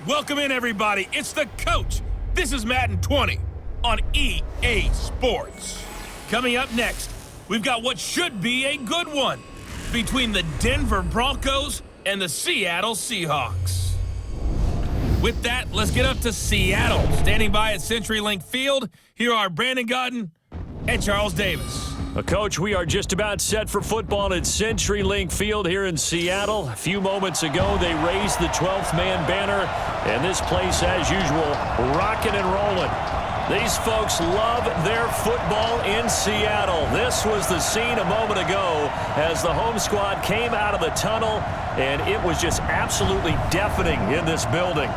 welcome in everybody. It's the coach. This is Madden 20 on EA Sports. Coming up next, we've got what should be a good one between the Denver Broncos and the Seattle Seahawks. With that, let's get up to Seattle. Standing by at CenturyLink Field, here are Brandon Godden and Charles Davis. Coach, we are just about set for football at CenturyLink Field here in Seattle. A few moments ago, they raised the 12th man banner, and this place, as usual, rocking and rolling. These folks love their football in Seattle. This was the scene a moment ago as the home squad came out of the tunnel, and it was just absolutely deafening in this building.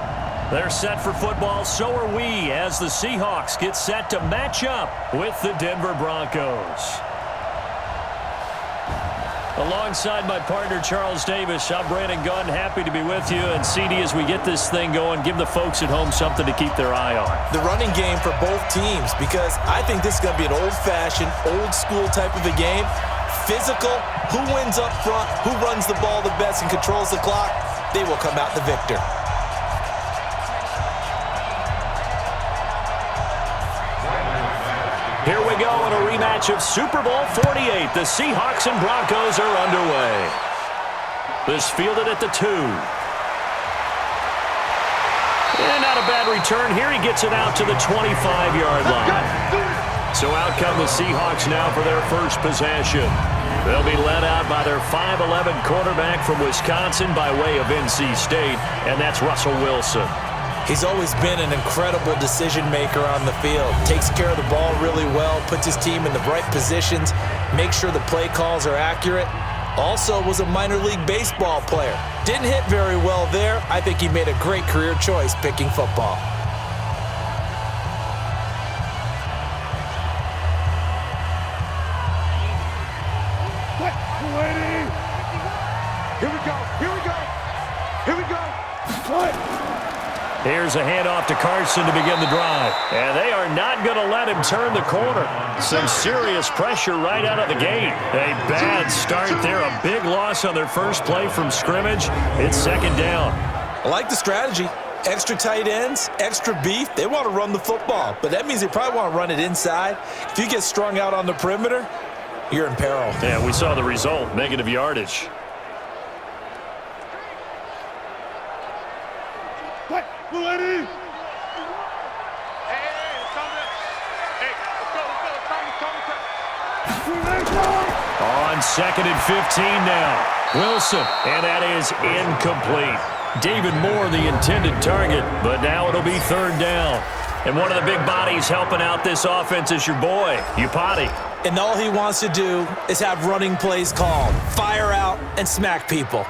They're set for football, so are we, as the Seahawks get set to match up with the Denver Broncos. Alongside my partner, Charles Davis, I'm Brandon Gunn, happy to be with you. And CD, as we get this thing going, give the folks at home something to keep their eye on. The running game for both teams, because I think this is going to be an old-fashioned, old-school type of a game. Physical, who wins up front, who runs the ball the best and controls the clock, they will come out the victor. Here we go in a rematch of Super Bowl 48. The Seahawks and Broncos are underway. This fielded at the 2. And not a bad return here. He gets it out to the 25-yard line. So out come the Seahawks now for their first possession. They'll be led out by their 5'11 quarterback from Wisconsin by way of NC State, and that's Russell Wilson. He's always been an incredible decision maker on the field. Takes care of the ball really well, puts his team in the right positions, makes sure the play calls are accurate. Also was a minor league baseball player. Didn't hit very well there. I think he made a great career choice picking football. Here we go. Here we go. Here we go. What? Here's a handoff to Carson to begin the drive. And they are not going to let him turn the corner. Some serious pressure right out of the gate. A bad start there. A big loss on their first play from scrimmage. It's second down. I like the strategy. Extra tight ends, extra beef. They want to run the football, but that means they probably want to run it inside. If you get strung out on the perimeter, you're in peril. Yeah, we saw the result. Negative yardage. What? Lady! On second and 15 now. Wilson, and that is incomplete. David Moore, the intended target, but now it'll be third down. And one of the big bodies helping out this offense is your boy, Upati. And all he wants to do is have running plays called. Fire out and smack people.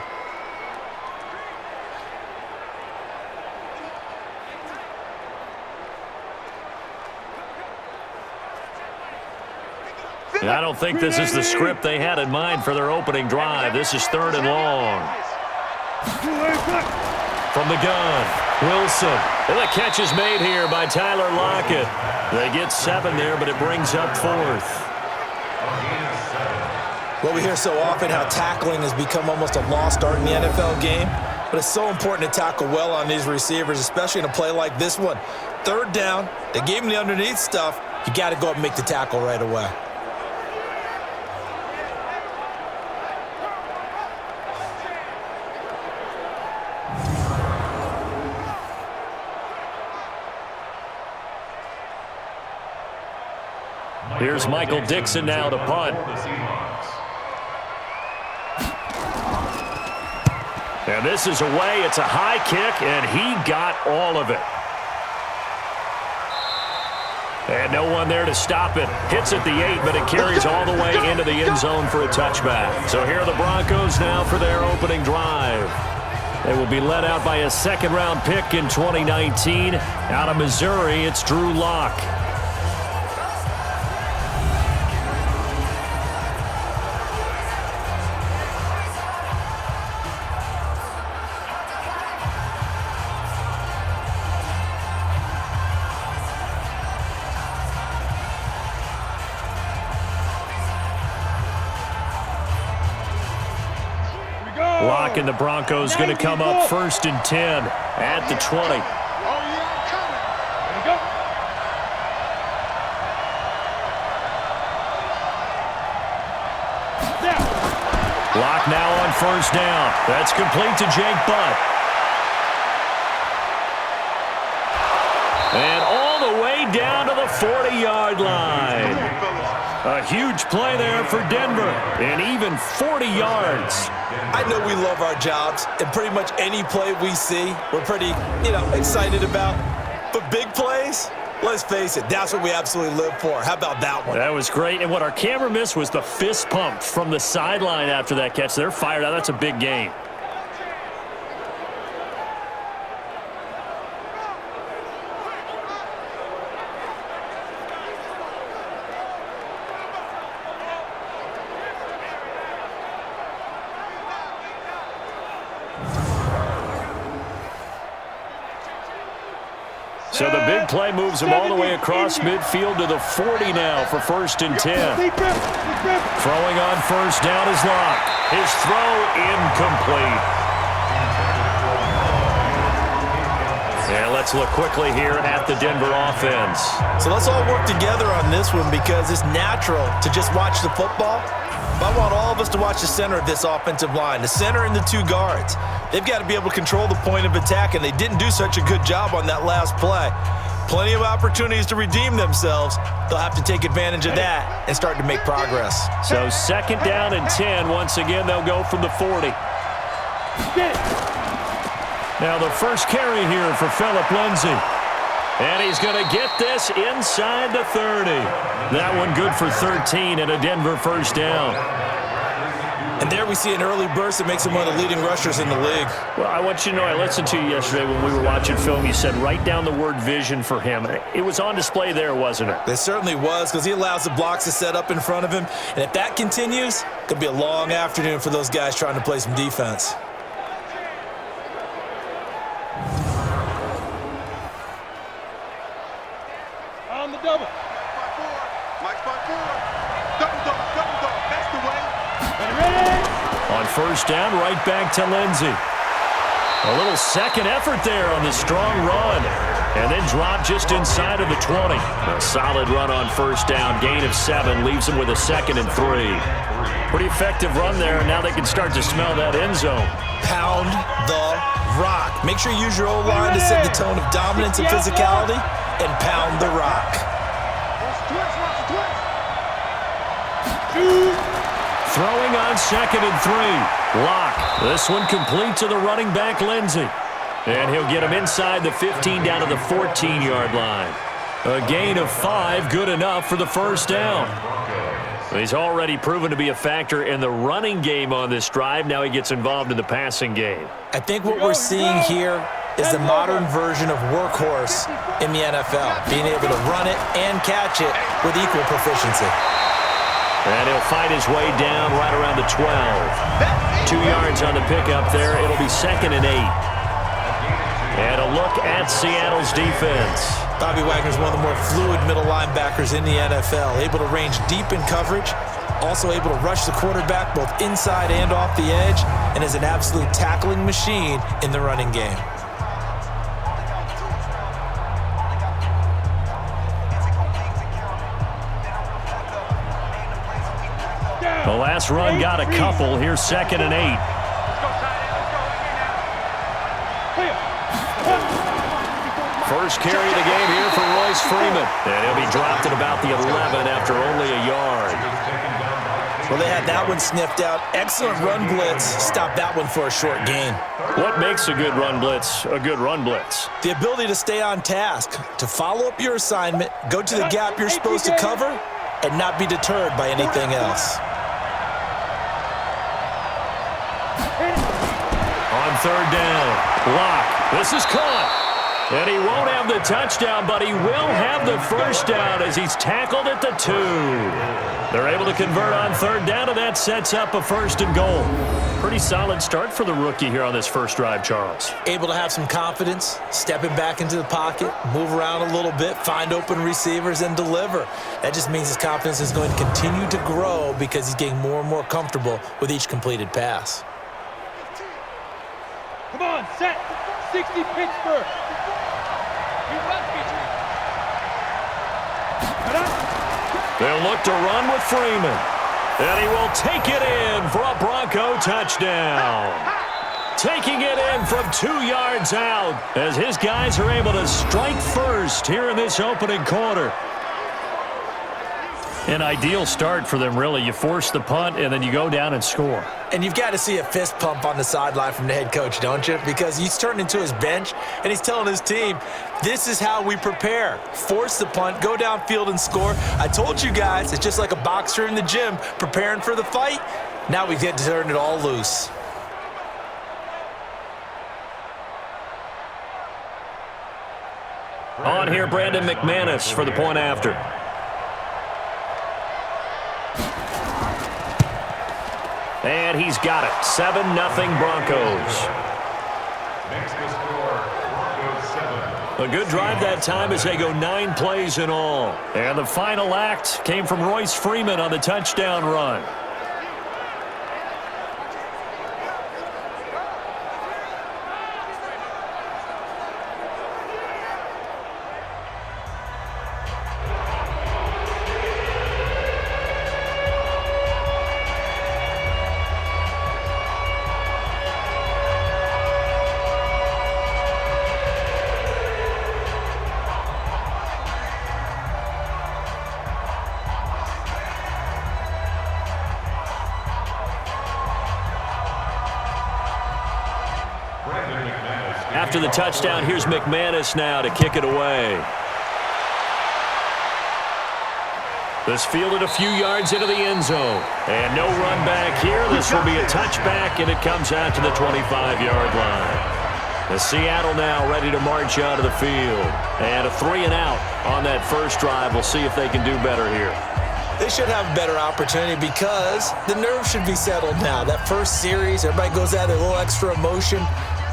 I don't think this is the script they had in mind for their opening drive. This is third and long. From the gun, Wilson. And the catch is made here by Tyler Lockett. They get 7 there, but it brings up 4th. Well, we hear so often how tackling has become almost a lost art in the NFL game, but it's so important to tackle well on these receivers, especially in a play like this one. Third down, they gave him the underneath stuff. You got to go up and make the tackle right away. Here's Michael Dixon now to punt. And this is away. It's a high kick, and he got all of it. And no one there to stop it. Hits at the 8, but it carries all the way into the end zone for a touchback. So here are the Broncos now for their opening drive. They will be led out by a second-round pick in 2019. Out of Missouri, it's Drew Lock. clock, and the Broncos going to come up 1st and 10 at the 20. Oh, yeah, I'm coming. There we go. Lock now on 1st down. That's complete to Jake Butt. And all the way down to the 40-yard line. A huge play there for Denver, and even 40 yards. I know we love our jobs, and pretty much any play we see, we're pretty, excited about. But big plays, let's face it, that's what we absolutely live for. How about that one? That was great, and what our camera missed was the fist pump from the sideline after that catch. They're fired out. That's a big game. So the big play moves him all the way across midfield to the 40 now for 1st and 10. Throwing on 1st down is Locke. His throw incomplete. And let's look quickly here at the Denver offense. So let's all work together on this one because it's natural to just watch the football. But I want all of us to watch the center of this offensive line, the center and the 2 guards. They've got to be able to control the point of attack, and they didn't do such a good job on that last play. Plenty of opportunities to redeem themselves. They'll have to take advantage of that and start to make progress. So 2nd down and 10. Once again, they'll go from the 40. Now the first carry here for Phillip Lindsay. And he's going to get this inside the 30. That one good for 13 and a Denver 1st down. And there we see an early burst that makes him one of the leading rushers in the league. Well, I want you to know, I listened to you yesterday when we were watching film. You said write down the word vision for him. It was on display there, wasn't it? It certainly was, because he allows the blocks to set up in front of him. And if that continues, it could be a long afternoon for those guys trying to play some defense. On the double. Mike's by 4. Double dog. That's the way. Ready? On 1st down, right back to Lindsay. A little second effort there on the strong run. And then drop just inside of the 20. A solid run on 1st down. Gain of 7 leaves him with a 2nd and 3. Pretty effective run there, and now they can start to smell that end zone. Pound the rock. Make sure you use your O-line to set the tone of dominance and physicality, and pound the rock. Throwing on 2nd and 3. Lock. This one complete to the running back, Lindsay. And he'll get him inside the 15 down to the 14-yard line. A gain of 5, good enough for the 1st down. He's already proven to be a factor in the running game on this drive. Now he gets involved in the passing game. I think what we're seeing here is the modern version of workhorse in the NFL, being able to run it and catch it with equal proficiency. And he'll fight his way down right around the 12. 2 yards on the pickup there. It'll be 2nd and 8. And a look at Seattle's defense. Bobby Wagner's one of the more fluid middle linebackers in the NFL, able to range deep in coverage, also able to rush the quarterback both inside and off the edge, and is an absolute tackling machine in the running game. The last run got a couple. Here's 2nd and 8. First carry of the game here for Royce Freeman. And he'll be dropped at about the 11 after only a yard. Well, they had that one sniffed out. Excellent run blitz. Stopped that one for a short gain. What makes a good run blitz a good run blitz? The ability to stay on task, to follow up your assignment, go to the gap you're supposed to cover, and not be deterred by anything else. On 3rd down, Lock. This is caught. And he won't have the touchdown, but he will have the 1st down as he's tackled at the 2. They're able to convert on 3rd down, and that sets up a 1st and goal. Pretty solid start for the rookie here on this first drive, Charles. Able to have some confidence, stepping back into the pocket, move around a little bit, find open receivers, and deliver. That just means his confidence is going to continue to grow because he's getting more and more comfortable with each completed pass. on, set. 60 Pittsburgh. They'll look to run with Freeman. And he will take it in for a Bronco touchdown. Taking it in from 2 yards out as his guys are able to strike first here in this opening quarter. An ideal start for them, really. You force the punt, and then you go down and score. And you've got to see a fist pump on the sideline from the head coach, don't you? Because he's turned into his bench, and he's telling his team, this is how we prepare. Force the punt, go downfield and score. I told you guys, it's just like a boxer in the gym preparing for the fight. Now we get to turn it all loose. On here, Brandon McManus for the point after. And he's got it. 7-0 Broncos. A good drive that time as they go 9 plays in all. And the final act came from Royce Freeman on the touchdown run. After the touchdown, here's McManus now to kick it away. This fielded a few yards into the end zone. And no run back here. This will be a touchback, and it comes out to the 25-yard line. The Seattle now ready to march out of the field. And a 3-and-out on that first drive. We'll see if they can do better here. They should have a better opportunity because the nerves should be settled now. That first series, everybody goes out with a little extra emotion.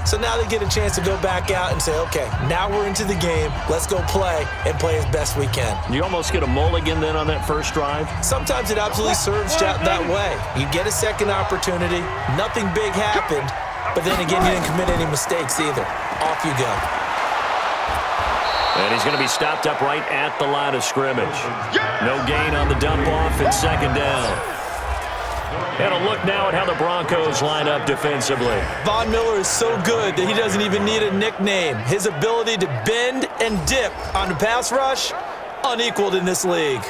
So now they get a chance to go back out and say, okay, now we're into the game. Let's go play and play as best we can. You almost get a mulligan then on that first drive? Sometimes it absolutely serves you out that way. You get a second opportunity. Nothing big happened. But then again, you didn't commit any mistakes either. Off you go. And he's going to be stopped up right at the line of scrimmage. No gain on the dump off and second down. And a look now at how the Broncos line up defensively. Von Miller is so good that he doesn't even need a nickname. His ability to bend and dip on the pass rush, unequaled in this league.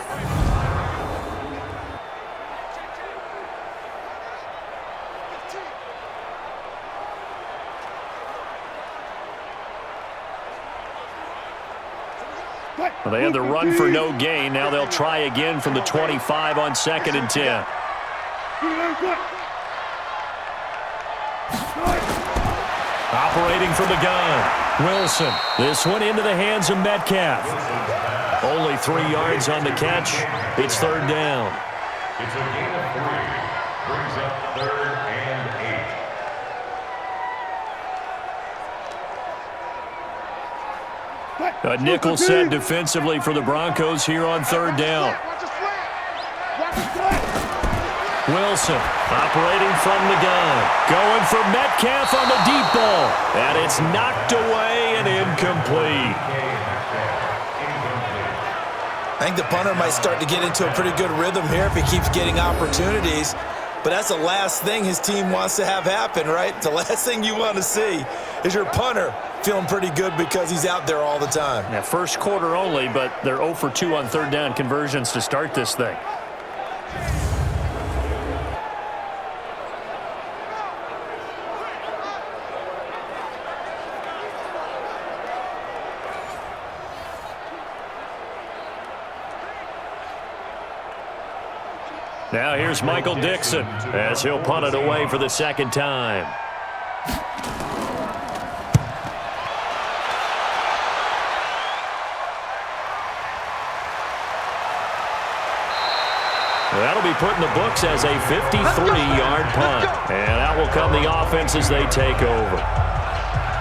Well, they had the run for no gain. Now they'll try again from the 25 on 2nd and 10. Operating from the gun, Wilson. This one into the hands of Metcalf. Only 3 yards on the catch. It's third down. It's a gain of 3. Brings up 3rd and 8. A nickel set defensively for the Broncos here on third down. Wilson operating from the gun. Going for Metcalf on the deep ball. And it's knocked away and incomplete. I think the punter might start to get into a pretty good rhythm here if he keeps getting opportunities. But that's the last thing his team wants to have happen, right? The last thing you want to see is your punter feeling pretty good because he's out there all the time. Yeah, first quarter only, but they're 0 for 2 on third down conversions to start this thing. Now here's Michael Dixon as he'll punt it away for the second time. That'll be put in the books as a 53-yard punt. And that will come the offense as they take over.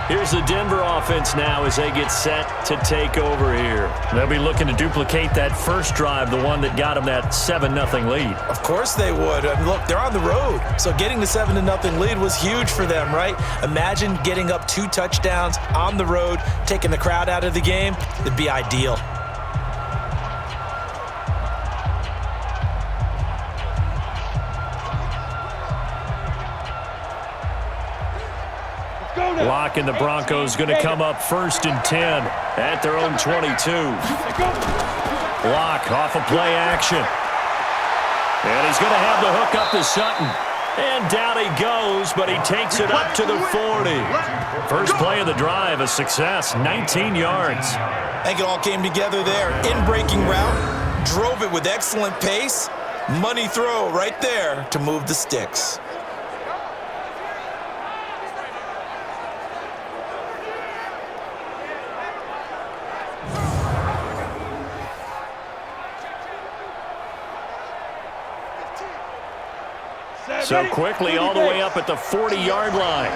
Here's the Denver offense now as they get set to take over here. They'll be looking to duplicate that first drive, the one that got them that 7-0 lead. Of course they would. I mean, look, they're on the road, so getting the 7-0 lead was huge for them, right? Imagine getting up 2 touchdowns on the road, taking the crowd out of the game. It'd be ideal. Lock and the Broncos going to come up 1st and 10 at their own 22. Lock off of play action. And he's going to have the hook up to Sutton. And down he goes, but he takes it up to the 40. First play of the drive, a success, 19 yards. I think it all came together there. In-breaking route, drove it with excellent pace. Money throw right there to move the sticks. So quickly all the way up at the 40-yard line.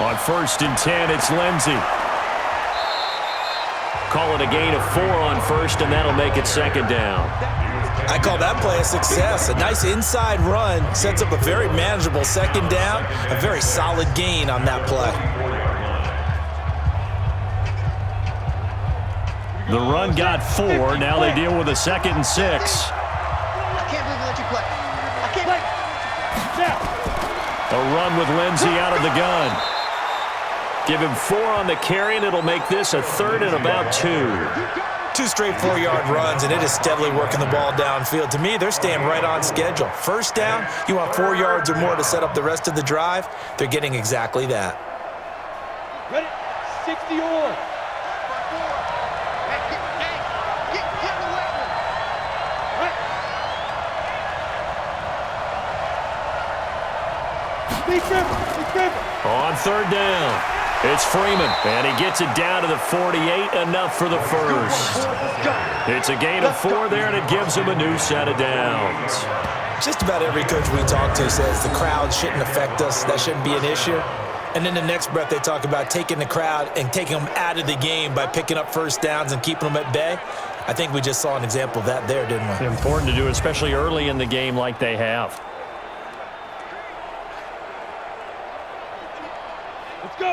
On 1st and 10, it's Lindsey. Call it a gain of 4 on 1st, and that'll make it 2nd down. I call that play a success. A nice inside run sets up a very manageable 2nd down. A very solid gain on that play. The run got 4. Now they deal with a 2nd and 6. I can't believe we let you play. I can't play. A run with Lindsey out of the gun. Give him 4 on the carry, and it'll make this a 3rd and about 2. 2 straight 4-yard runs, and it is steadily working the ball downfield. To me, they're staying right on schedule. 1st down, you want 4 yards or more to set up the rest of the drive. They're getting exactly that. Ready? 60 on. On 3rd down, it's Freeman, and he gets it down to the 48, enough for the first. It's a gain of 4 there, and it gives him a new set of downs. Just about every coach we talk to says the crowd shouldn't affect us. That shouldn't be an issue. And then the next breath they talk about taking the crowd and taking them out of the game by picking up 1st downs and keeping them at bay. I think we just saw an example of that there, didn't we? Important to do, especially early in the game like they have.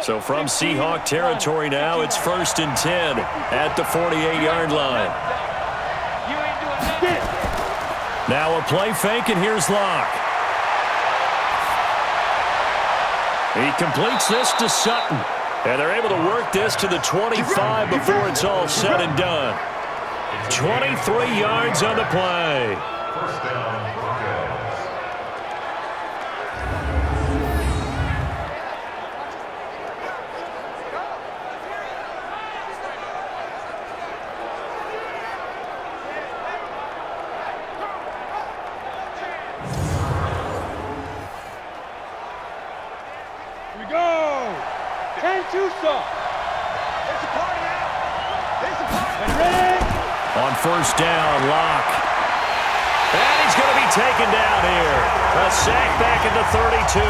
So from Seahawk territory now, it's 1st and 10 at the 48-yard line. Now a play fake, and here's Locke. He completes this to Sutton, and they're able to work this to the 25 before it's all said and done. 23 yards on the play. 1st down, Broncos. On 1st down, Locke. And he's going to be taken down here. A sack back at the 32.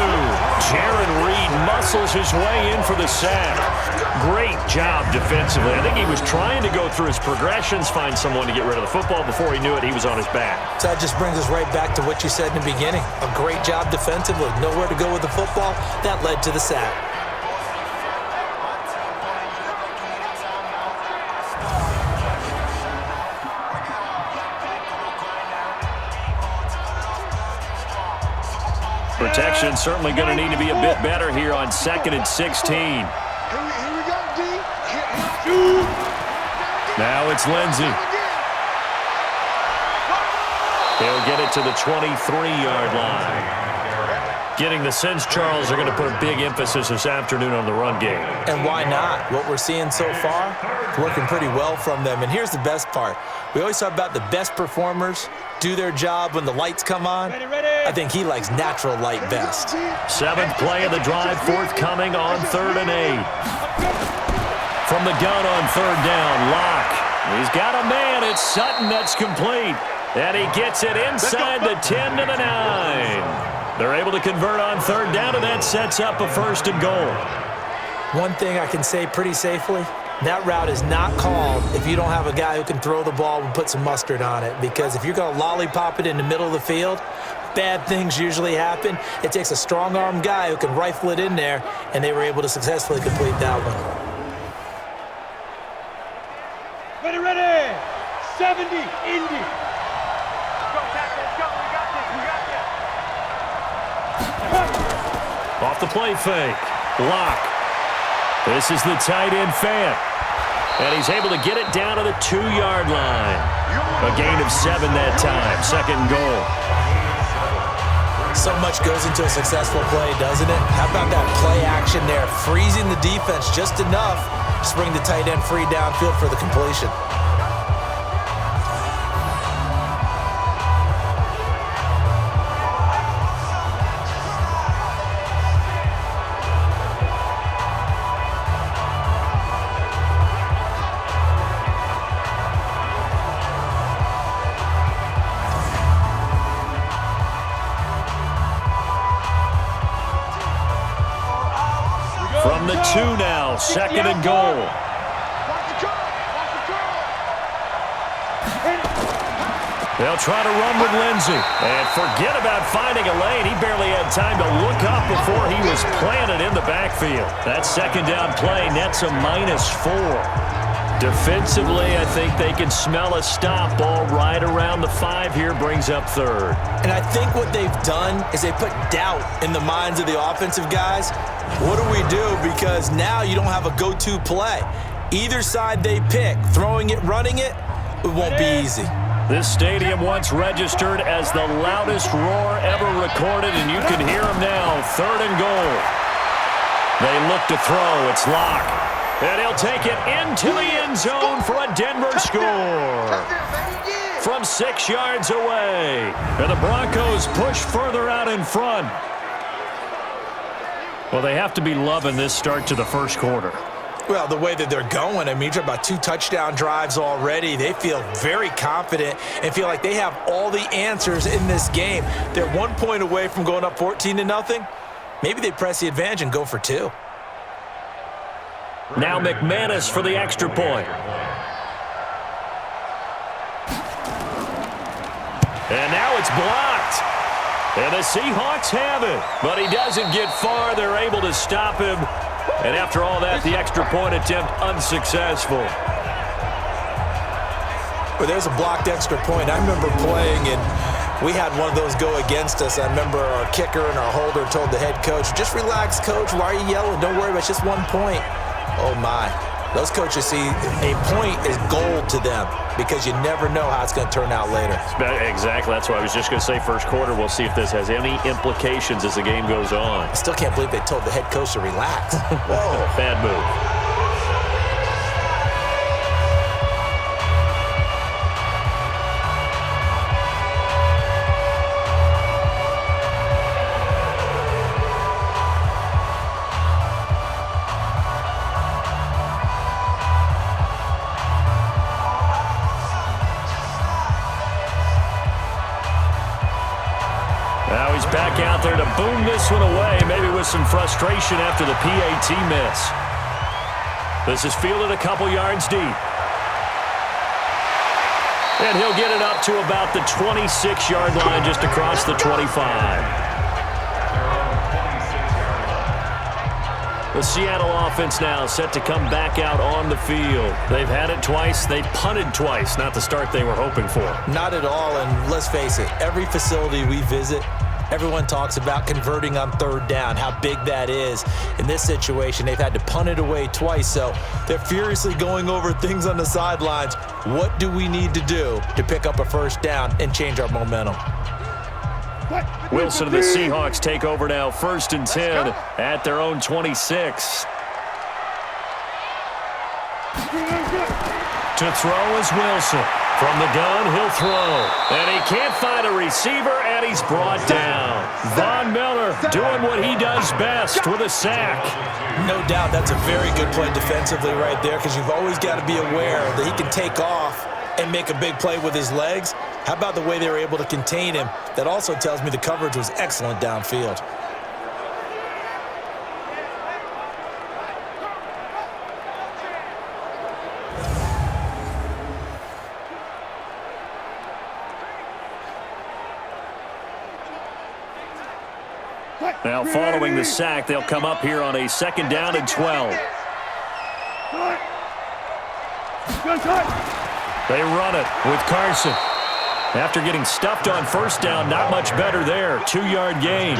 Jaron Reed muscles his way in for the sack. Great job defensively. I think he was trying to go through his progressions, find someone to get rid of the football. Before he knew it, he was on his back. So that just brings us right back to what you said in the beginning. A great job defensively. Nowhere to go with the football. That led to the sack. Protection certainly going to need to be a bit better here on 2nd and 16. Here we go, D. Now it's Lindsey. He'll get it to the 23-yard line. Getting the sense Charles are going to put a big emphasis this afternoon on the run game. And why not? What we're seeing so far, it's working pretty well from them. And here's the best part. We always talk about the best performers do their job when the lights come on. I think he likes natural light best. 7th play of the drive, forthcoming on 3rd and 8. From the gun on 3rd down, Locke. He's got a man. It's Sutton that's complete. And he gets it inside the 10 to the 9. They're able to convert on third down, and that sets up a 1st and goal. One thing I can say pretty safely, that route is not called if you don't have a guy who can throw the ball and put some mustard on it. Because if you're going to lollipop it in the middle of the field, bad things usually happen. It takes a strong-arm guy who can rifle it in there, and they were able to successfully complete that one. Ready! 70, Indy. Go, Tack, let's go. We got this. Off the play fake. Block. This is the tight end fan. And he's able to get it down to the 2-yard line. A gain of 7 that time. 2nd and goal. So much goes into a successful play, doesn't it? How about that play action there? Freezing the defense just enough to bring the tight end free downfield for the completion. From the 2 now, 2nd and goal. They'll try to run with Lindsey. And forget about finding a lane. He barely had time to look up before he was planted in the backfield. That 2nd down play nets a -4. Defensively, I think they can smell a stop. Ball right around the 5 here, brings up 3rd. And I think what they've done is they put doubt in the minds of the offensive guys. What do we do? Because now you don't have a go-to play. Either side they pick, throwing it, running it, it won't be easy. This stadium once registered as the loudest roar ever recorded, and you can hear them now. 3rd and goal. They look to throw. It's Locke. And he'll take it into the end zone for a Denver score. From 6 yards away. And the Broncos push further out in front. Well, they have to be loving this start to the 1st quarter. Well, the way that they're going, I mean, you're talking about 2 touchdown drives already. They feel very confident and feel like they have all the answers in this game. They're 1 point away from going up 14-0. Maybe they press the advantage and go for 2. Now McManus for the extra point. And now it's blocked. And the Seahawks have it. But he doesn't get far. They're able to stop him. And after all that, the extra point attempt unsuccessful. Well, there's a blocked extra point. I remember playing, and we had one of those go against us. I remember our kicker and our holder told the head coach, just relax, coach. Why are you yelling? Don't worry about it. It's just 1 point. Oh, my. Those coaches see a point is gold to them because you never know how it's going to turn out later. Exactly. That's what I was just going to say. 1st quarter, we'll see if this has any implications as the game goes on. I still can't believe they told the head coach to relax. Whoa. Bad move. Now he's back out there to boom this one away, maybe with some frustration after the PAT miss. This is fielded a couple yards deep. And he'll get it up to about the 26-yard line, just across the 25. The Seattle offense now set to come back out on the field. They've had it twice. They've punted twice. Not the start they were hoping for. Not at all, and let's face it, every facility we visit, everyone talks about converting on 3rd down, how big that is. In this situation, they've had to punt it away twice, so they're furiously going over things on the sidelines. What do we need to do to pick up a 1st down and change our momentum? Wilson and the Seahawks take over now, 1st and 10 at their own 26. To throw is Wilson. From the gun, he'll throw. And he can't find a receiver, and he's brought down. Von Miller doing what he does best with a sack. No doubt that's a very good play defensively right there because you've always got to be aware that he can take off and make a big play with his legs. How about the way they were able to contain him? That also tells me the coverage was excellent downfield. Now following the sack, they'll come up here on a 2nd down and 12. They run it with Carson. After getting stuffed on 1st down, not much better there. 2-yard gain.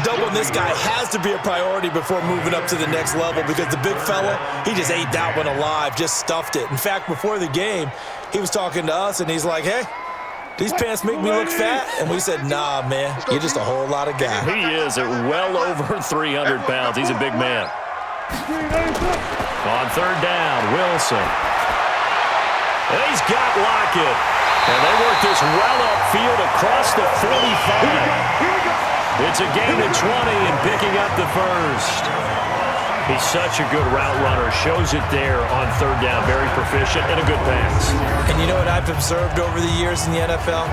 Doubling this guy has to be a priority before moving up to the next level because the big fella, he just ate that one alive, just stuffed it. In fact, before the game, he was talking to us, and he's like, hey, these pants make me look fat? And we said, nah, man, you're just a whole lot of guy. He is at well over 300 pounds. He's a big man. On 3rd down, Wilson. And he's got Lockett. And they work this well upfield across the 45. It's a gain of 20 and picking up the first. He's such a good route runner. Shows it there on 3rd down. Very proficient and a good pass. And you know what I've observed over the years in the NFL?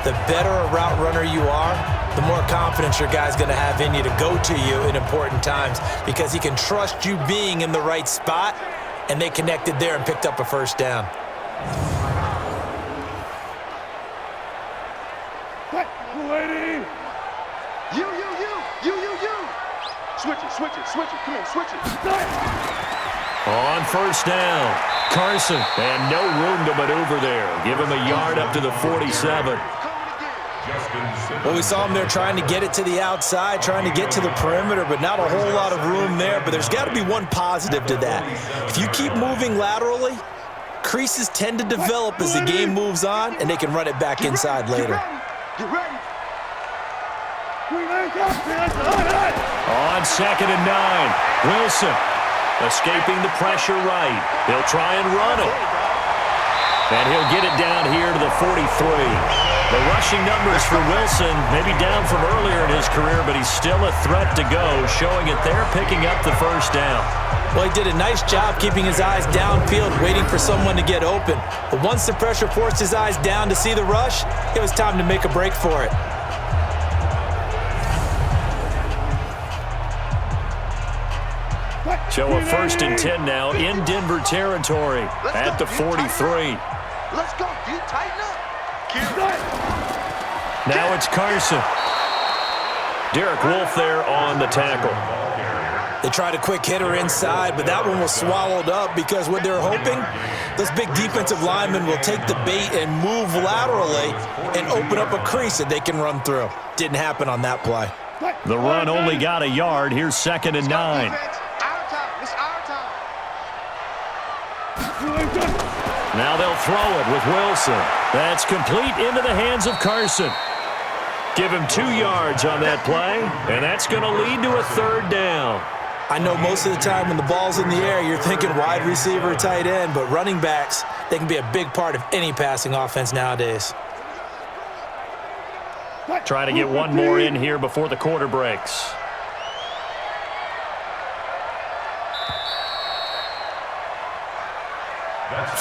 The better a route runner you are, the more confidence your guy's going to have in you to go to you in important times because he can trust you being in the right spot, and they connected there and picked up a 1st down. Switch it. Come on, switch it. On 1st down, Carson, and no room to maneuver there. Give him a yard up to the 47. Well, we saw him there trying to get it to the outside, trying to get to the perimeter, but not a whole lot of room there. But there's got to be one positive to that. If you keep moving laterally, creases tend to develop as the game moves on, and they can run it back inside later. Get ready. On 2nd and 9, Wilson escaping the pressure right. He'll try and run it. And he'll get it down here to the 43. The rushing numbers for Wilson maybe down from earlier in his career, but he's still a threat to go, showing it there, picking up the 1st down. Well, he did a nice job keeping his eyes downfield, waiting for someone to get open. But once the pressure forced his eyes down to see the rush, it was time to make a break for it. So a 1st and 10 now in Denver territory at the 43. Let's go, dude. Tighten up. Now it's Carson. Derek Wolfe there on the tackle. They tried a quick hitter inside, but that one was swallowed up because what they're hoping, those big defensive linemen will take the bait and move laterally and open up a crease that they can run through. Didn't happen on that play. The run only got a yard. Here's 2nd and 9. Now they'll throw it with Wilson. That's complete into the hands of Carson. Give him 2 yards on that play, and that's going to lead to a 3rd down. I know most of the time when the ball's in the air, you're thinking wide receiver, tight end, but running backs, they can be a big part of any passing offense nowadays. Try to get one more in here before the quarter breaks.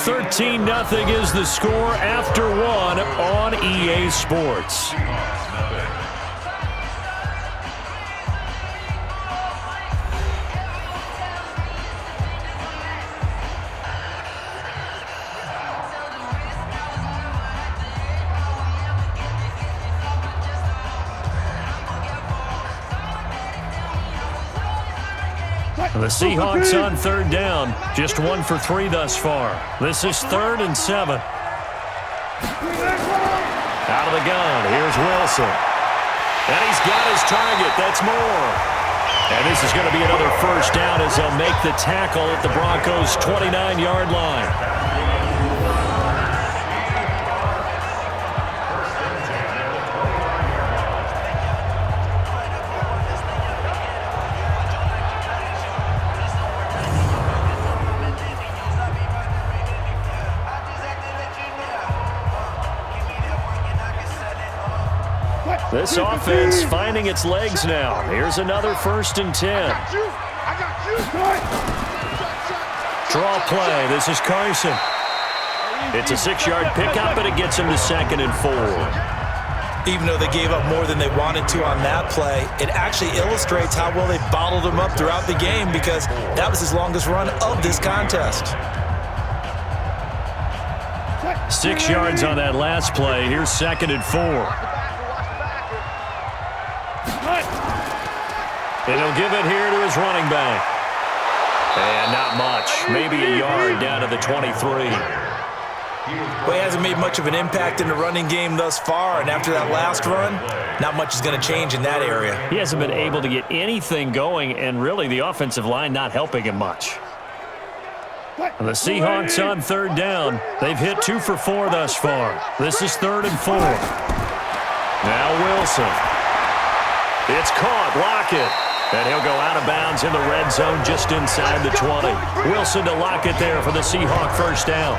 $13-0 is the score after 1 on EA Sports. The Seahawks on 3rd down, just 1 for 3 thus far. This is 3rd and 7. Out of the gun, here's Wilson. And he's got his target, that's more. And this is going to be another 1st down as they'll make the tackle at the Broncos' 29-yard line. This offense finding its legs now. Here's another 1st and 10. Draw play. This is Carson. It's a 6-yard pickup, and it gets him to 2nd and 4. Even though they gave up more than they wanted to on that play, it actually illustrates how well they bottled him up throughout the game because that was his longest run of this contest. 6 yards on that last play. Here's 2nd and 4. And he'll give it here to his running back. And not much. Maybe a yard down to the 23. Well, he hasn't made much of an impact in the running game thus far, and after that last run, not much is going to change in that area. He hasn't been able to get anything going, and really the offensive line not helping him much. And the Seahawks on 3rd down. They've hit 2 for 4 thus far. This is 3rd and 4. Now Wilson. It's caught. Lockett. And he'll go out of bounds in the red zone just inside the 20. Wilson to Lockett there for the Seahawk first down.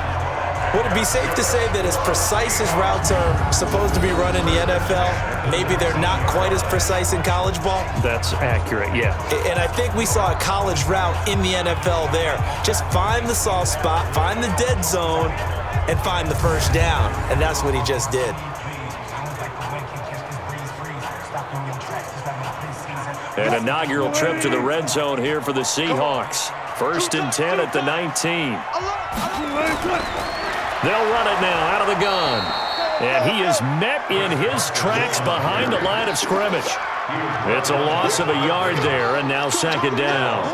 Would it be safe to say that as precise as routes are supposed to be run in the NFL, maybe they're not quite as precise in college ball? That's accurate, yeah. And I think we saw a college route in the NFL there. Just find the soft spot, find the dead zone, and find the first down. And that's what he just did. An inaugural trip to the red zone here for the Seahawks. 1st and 10 at the 19. They'll run it now out of the gun. And he is met in his tracks behind the line of scrimmage. It's a loss of a yard there, and now 2nd down.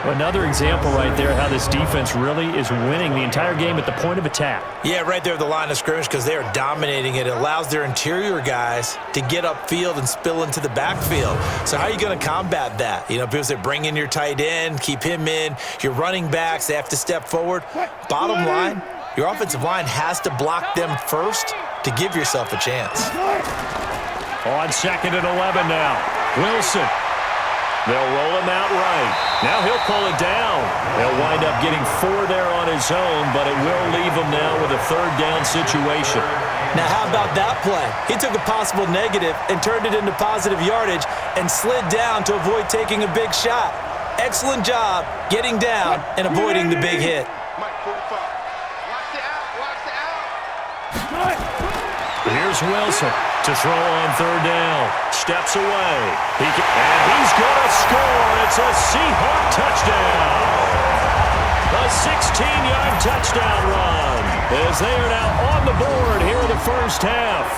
Another example right there how this defense really is winning the entire game at the point of attack. Yeah, right there at the line of scrimmage because they are dominating it. It allows their interior guys to get upfield and spill into the backfield. So how are you going to combat that? You know, because they bring in your tight end, keep him in. Your running backs, they have to step forward. Bottom line, your offensive line has to block them first to give yourself a chance. On 2nd and 11 now. Wilson. They'll roll him out right. Now he'll pull it down. They'll wind up getting 4 there on his own, but it will leave him now with a 3rd down situation. Now how about that play? He took a possible negative and turned it into positive yardage and slid down to avoid taking a big shot. Excellent job getting down and avoiding the big hit. Here's Wilson to throw on 3rd down. Steps away. And he's going to score. It's a Seahawk touchdown. A 16-yard touchdown run as they are now on the board here in the first half.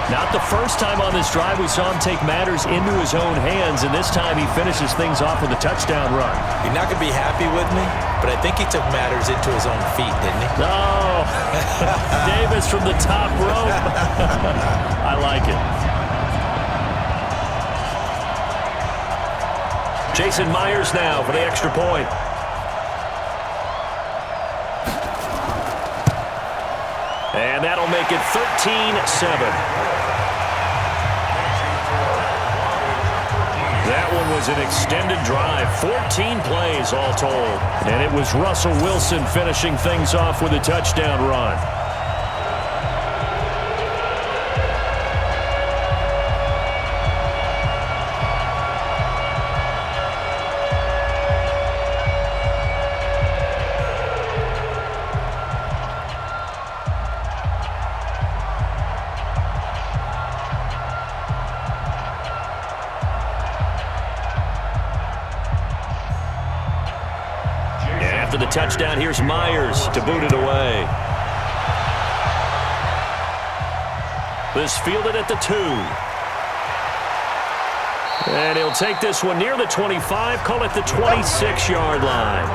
Not the first time on this drive we saw him take matters into his own hands, and this time he finishes things off with a touchdown run. You're not going to be happy with me, but I think he took matters into his own feet, didn't he? Oh, Davis from the top rope. I like it. Jason Myers now for the extra point. And that'll make it 13-7. That one was an extended drive, 14 plays all told. And it was Russell Wilson finishing things off with a touchdown run. After the touchdown, here's Myers to boot it away. This fielded at the 2. And he'll take this one near the 25, call it the 26-yard line.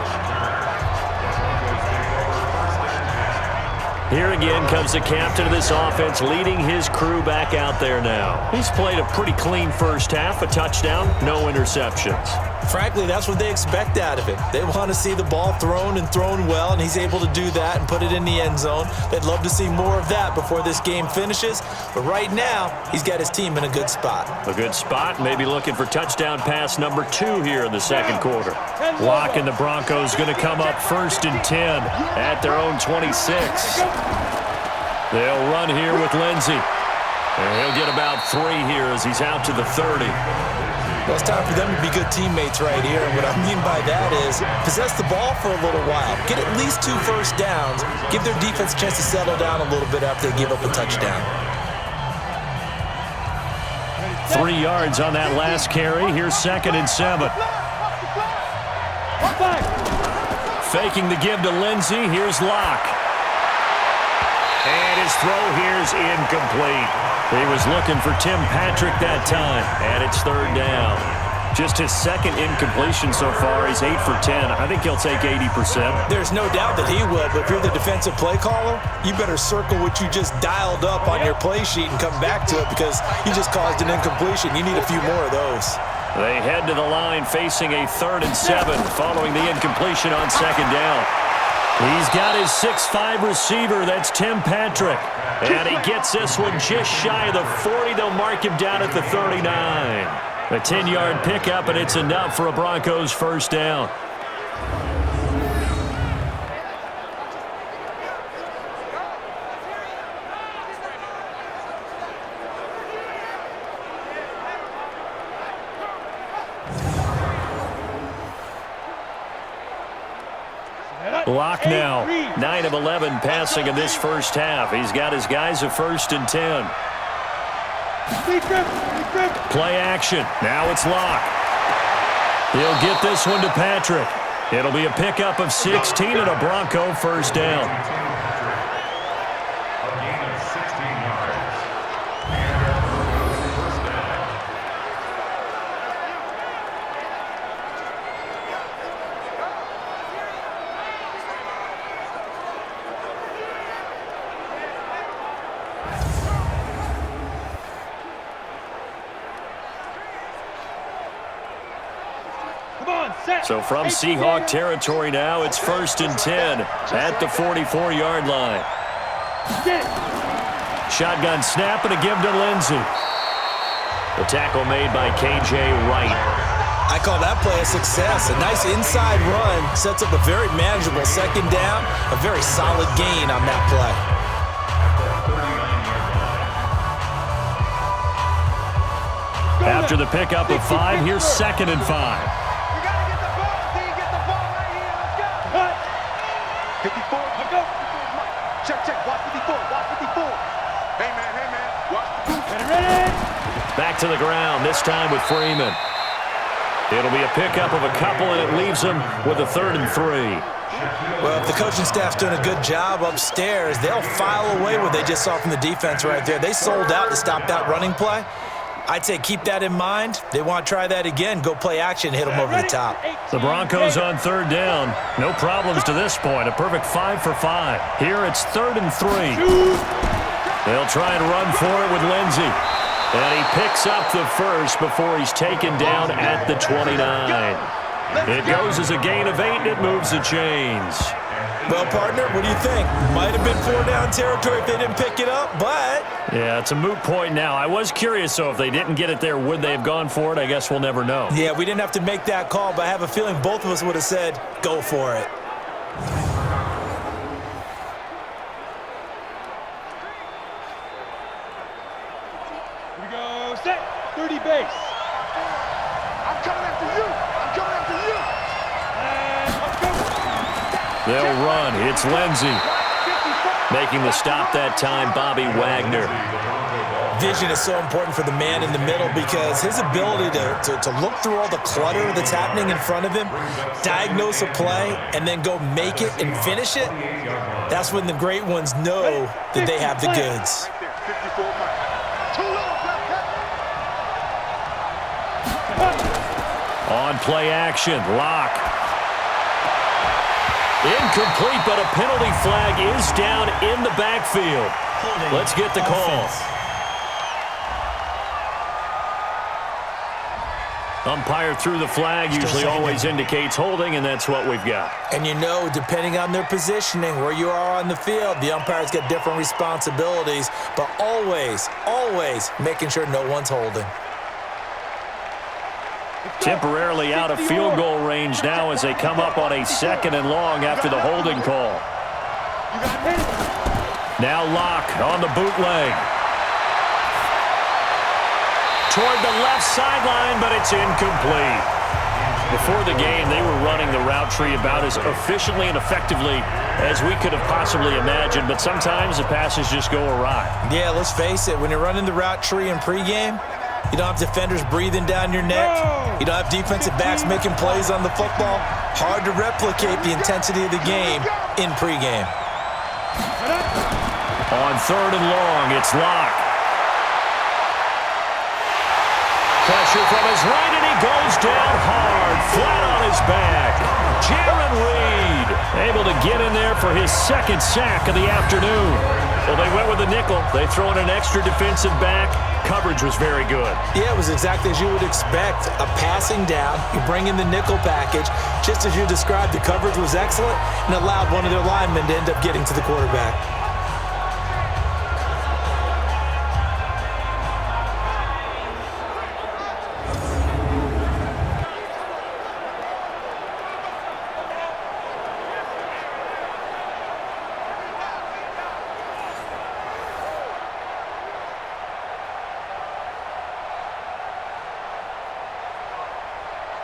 Here again comes the captain of this offense, leading his crew back out there now. He's played a pretty clean first half, a touchdown, no interceptions. Frankly, that's what they expect out of him. They want to see the ball thrown and thrown well, and he's able to do that and put it in the end zone. They'd love to see more of that before this game finishes. But right now, he's got his team in a good spot. A good spot, maybe looking for touchdown pass number 2 here in the second quarter. Locke and the Broncos going to come up 1st and 10 at their own 26. They'll run here with Lindsey. And he'll get about 3 here as he's out to the 30. Well, it's time for them to be good teammates right here. And what I mean by that is possess the ball for a little while. Get at least 2 first downs. Give their defense a chance to settle down a little bit after they give up a touchdown. 3 yards on that last carry. Here's 2nd and 7. Faking the give to Lindsey. Here's Locke. And his throw here's incomplete. He was looking for Tim Patrick that time, and it's 3rd down. Just his 2nd incompletion so far. He's 8 for 10. I think he'll take 80%. There's no doubt that he will, but if you're the defensive play caller, you better circle what you just dialed up on your play sheet and come back to it because you just caused an incompletion. You need a few more of those. They head to the line facing a 3rd and 7 following the incompletion on 2nd down. He's got his 6'5 receiver. That's Tim Patrick. And he gets this one just shy of the 40. They'll mark him down at the 39. A 10-yard pickup, and it's enough for a Broncos 1st down. Locke now, 9 of 11 passing in this first half. He's got his guys at 1st and 10. Play action. Now it's Locke. He'll get this one to Patrick. It'll be a pickup of 16 and a Bronco 1st down. A gain of 16 yards. So from Seahawk territory now, it's 1st and 10 at the 44-yard line. Shotgun snap and a give to Lindsey. The tackle made by K.J. Wright. I call that play a success. A nice inside run sets up a very manageable 2nd down. A very solid gain on that play. After the pickup of 5, here's 2nd and 5. 54, go. Check, watch 54, watch 54. Hey, man, watch the ready. Back to the ground, this time with Freeman. It'll be a pickup of a couple, and it leaves him with a 3rd and 3. Well, if the coaching staff's doing a good job upstairs, they'll file away what they just saw from the defense right there. They sold out to stop that running play. I'd say keep that in mind. They want to try that again, go play action, hit them over the top. The Broncos on 3rd down. No problems to this point. A perfect 5 for 5. Here it's 3rd and 3. They'll try and run for it with Lindsey. And he picks up the first before he's taken down at the 29. It goes as a gain of 8, and it moves the chains. Well, partner, what do you think? Might have been 4-down territory if they didn't pick it up, but... Yeah, it's a moot point now. I was curious, so if they didn't get it there, would they have gone for it? I guess we'll never know. Yeah, we didn't have to make that call, but I have a feeling both of us would have said, go for it. Here we go, set, 30 base. I'm coming after you. They'll run. It's Lindsey. Making the stop that time, Bobby Wagner. Vision is so important for the man in the middle because his ability to look through all the clutter that's happening in front of him, diagnose a play, and then go make it and finish it, that's when the great ones know that they have the goods. On play action, Locke. Incomplete, but a penalty flag is down in the backfield. Let's get the call. Umpire threw the flag, usually always indicates holding, and that's what we've got. And you know, depending on their positioning, where you are on the field, the umpires get different responsibilities, but always, always making sure no one's holding. Temporarily out of field goal range now as they come up on a 2nd and long after the holding call. Now Locke on the bootleg. toward the left sideline, but it's incomplete. Before the game, they were running the route tree about as efficiently and effectively as we could have possibly imagined, but sometimes the passes just go awry. Yeah, let's face it, when you're running the route tree in pregame, you don't have defenders breathing down your neck. You don't have defensive backs making plays on the football. Hard to replicate the intensity of the game in pregame. On 3rd and long, it's Locke. Pressure from his right, and he goes down hard, flat on his back. Jaron Reed able to get in there for his 2nd sack of the afternoon. Well, they went with a nickel. They throw in an extra defensive back. Coverage was very good. Yeah, it was exactly as you would expect. A passing down, you bring in the nickel package. Just as you described, the coverage was excellent and allowed one of their linemen to end up getting to the quarterback.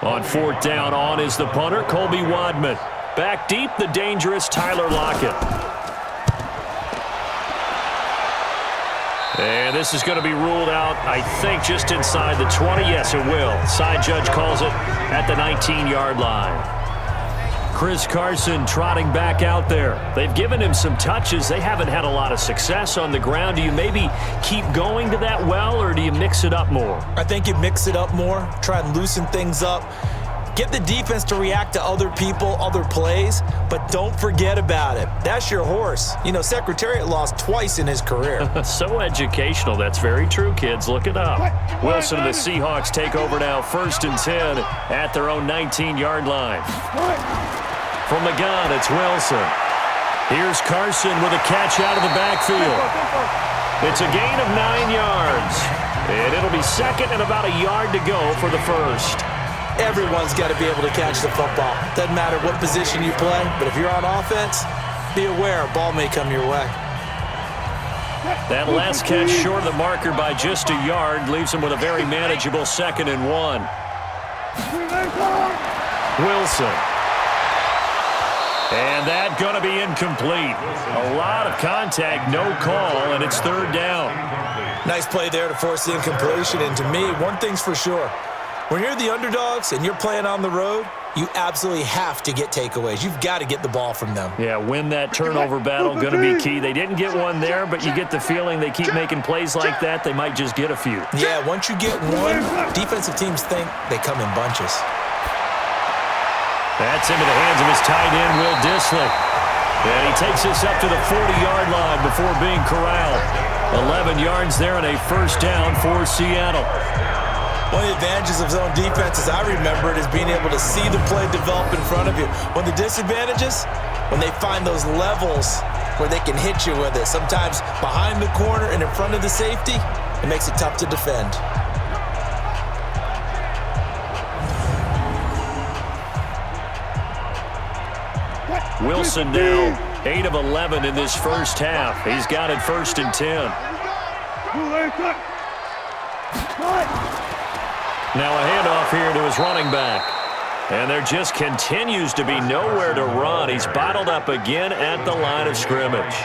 On 4th down, on is the punter, Colby Wadman. Back deep, the dangerous Tyler Lockett. And this is going to be ruled out, I think, just inside the 20. Yes, it will. Side judge calls it at the 19-yard line. Chris Carson trotting back out there. They've given him some touches. They haven't had a lot of success on the ground. Do you maybe keep going to that well, or do you mix it up more? I think you mix it up more, try and loosen things up. Get the defense to react to other people, other plays, but don't forget about it. That's your horse. You know, Secretariat lost twice in his career. So educational. That's very true, kids. Look it up. Wilson and the Seahawks take over now, 1st and 10 at their own 19-yard line. From the gun, it's Wilson. Here's Carson with a catch out of the backfield. It's a gain of 9 yards. And it'll be 2nd and about a yard to go for the 1st. Everyone's got to be able to catch the football. Doesn't matter what position you play, but if you're on offense, be aware a ball may come your way. That last catch short of the marker by just a yard leaves him with a very manageable 2nd and 1. Wilson. And that going to be incomplete. A lot of contact, no call, and it's 3rd down. Nice play there to force the incompletion. And to me, one thing's for sure. When you're the underdogs and you're playing on the road, you absolutely have to get takeaways. You've got to get the ball from them. Yeah, win that turnover battle, going to be key. They didn't get one there, but you get the feeling they keep making plays like that, they might just get a few. Yeah, once you get one, defensive teams think they come in bunches. That's into the hands of his tight end, Will Dissly. And he takes this up to the 40-yard line before being corralled. 11 yards there and a 1st down for Seattle. One of the advantages of zone defense, as I remember it, is being able to see the play develop in front of you. One of the disadvantages, when they find those levels where they can hit you with it, sometimes behind the corner and in front of the safety, it makes it tough to defend. Wilson now 8 of 11 in this 1st half. He's got it 1st and 10. Now a handoff here to his running back. And there just continues to be nowhere to run. He's bottled up again at the line of scrimmage.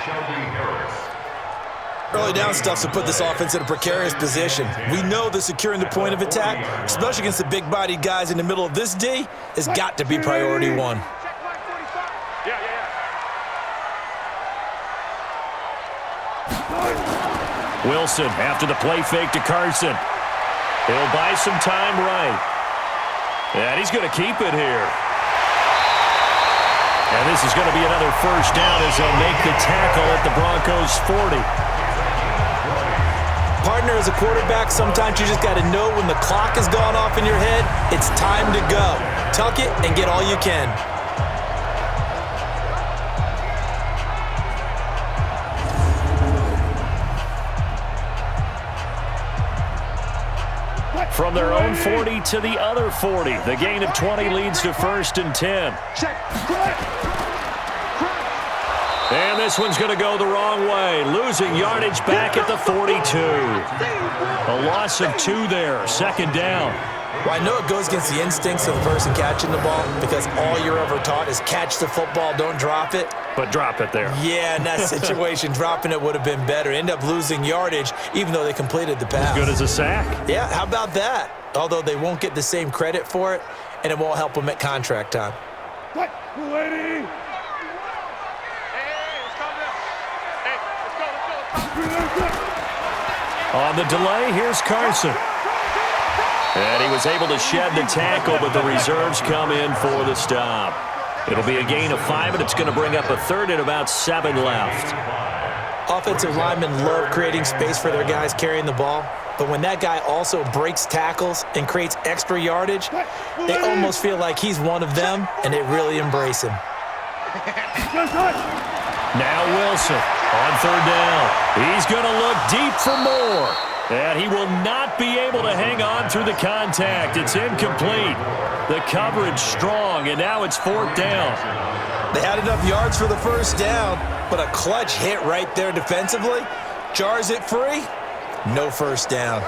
Early down stuff to put this offense in a precarious position. We know that securing the point of attack, especially against the big-bodied guys in the middle of this D, has got to be priority 1. Wilson after the play fake to Carson. He'll buy some time right. And he's going to keep it here. And this is going to be another 1st down as they'll make the tackle at the Broncos 40. Partner, as a quarterback, sometimes you just got to know when the clock has gone off in your head, it's time to go. Tuck it and get all you can. From their own 40 to the other 40. The gain of 20 leads to 1st and 10. And this one's going to go the wrong way. Losing yardage back at the 42. A loss of 2 there. Second down. Well, I know it goes against the instincts of the person catching the ball because all you're ever taught is catch the football, don't drop it. But drop it there. Yeah, in that situation, dropping it would have been better. End up losing yardage even though they completed the pass. As good as a sack. Yeah, how about that? Although they won't get the same credit for it, and it won't help them at contract time. What? Lady! On the delay, here's Carson. And he was able to shed the tackle, but the reserves come in for the stop. It'll be a gain of 5, and it's going to bring up a third and about 7 left. Offensive linemen love creating space for their guys carrying the ball, but when that guy also breaks tackles and creates extra yardage, they almost feel like he's one of them, and they really embrace him. Now Wilson on third down. He's going to look deep for more. And he will not be able to hang on through the contact. It's incomplete. The coverage strong, and now it's 4th down. They had enough yards for the first down, but a clutch hit right there defensively. Jars it free. No first down.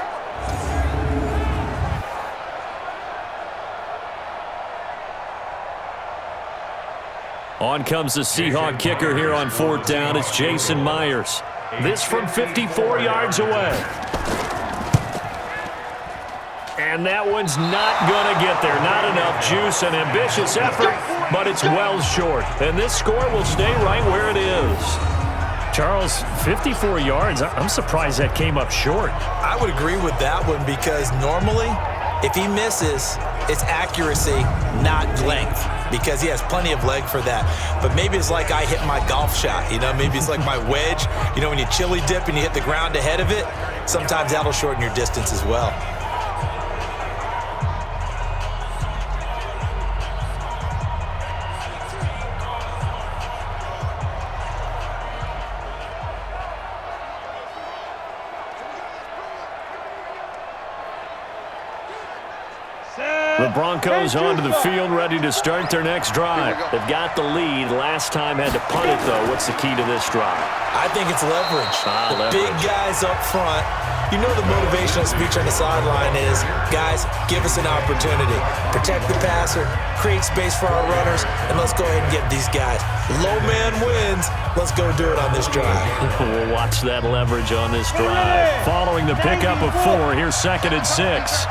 On comes the Seahawk kicker here on 4th down. It's Jason Myers. This from 54 yards away. And that one's not going to get there. Not enough juice, an ambitious effort, but it's well short. And this score will stay right where it is. Charles, 54 yards, I'm surprised that came up short. I would agree with that one because normally, if he misses, it's accuracy, not length, because he has plenty of leg for that. But maybe it's like I hit my golf shot, you know? Maybe it's like my wedge. You know, when you chili dip and you hit the ground ahead of it, sometimes that'll shorten your distance as well. The Broncos onto the field, ready to start their next drive. They've got the lead. Last time had to punt it, though. What's the key to this drive? I think it's leverage. Leverage. Big guys up front. You know the motivational speech on the sideline is, guys, give us an opportunity. Protect the passer, create space for our runners, and let's go ahead and get these guys. Low man wins. Let's go do it on this drive. We'll watch that leverage on this drive. Following the pickup of 4, here's 2nd and 6.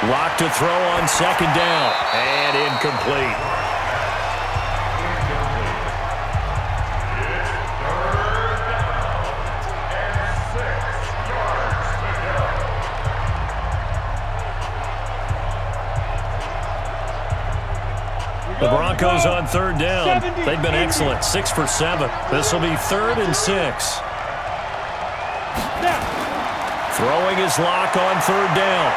Lock to throw on 2nd down, and incomplete. The Broncos on 3rd down. They've been excellent, 6 for 7. This will be 3rd and 6. Throwing his lock on 3rd down.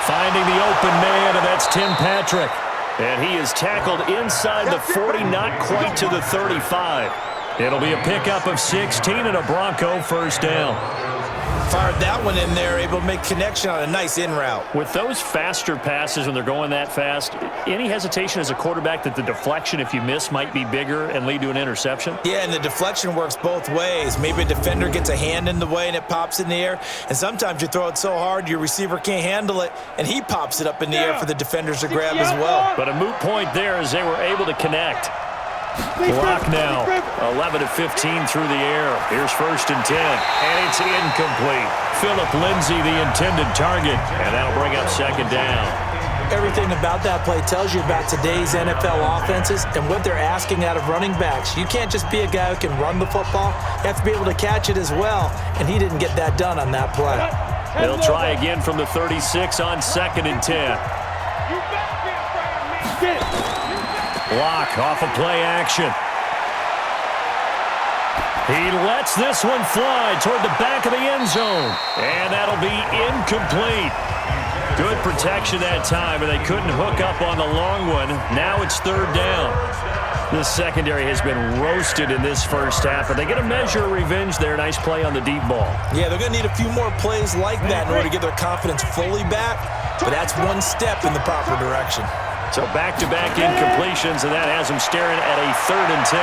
Finding the open man, and that's Tim Patrick. And he is tackled inside the 40, not quite to the 35. It'll be a pickup of 16 and a Bronco first down. Fired that one in there, able to make connection on a nice in route. With those faster passes when they're going that fast, any hesitation as a quarterback that the deflection, if you miss, might be bigger and lead to an interception? Yeah, and the deflection works both ways. Maybe a defender gets a hand in the way and it pops in the air, and sometimes you throw it so hard your receiver can't handle it, and he pops it up in the air for the defenders to grab as well. But a moot point there as they were able to connect. Clock now, 11 of 15 through the air. Here's 1st and 10, and it's incomplete. Phillip Lindsay, the intended target, and that'll bring up 2nd down. Everything about that play tells you about today's NFL offenses and what they're asking out of running backs. You can't just be a guy who can run the football. You have to be able to catch it as well, and he didn't get that done on that play. They'll try again from the 36 on 2nd and 10. Lock off of play action. He lets this one fly toward the back of the end zone. And that'll be incomplete. Good protection that time, and they couldn't hook up on the long one. Now it's 3rd down. This secondary has been roasted in this first half. Are they going to measure revenge there? Nice play on the deep ball. Yeah, they're going to need a few more plays like that in order to get their confidence fully back. But that's one step in the proper direction. So back-to-back incompletions, and that has him staring at a 3rd and 10.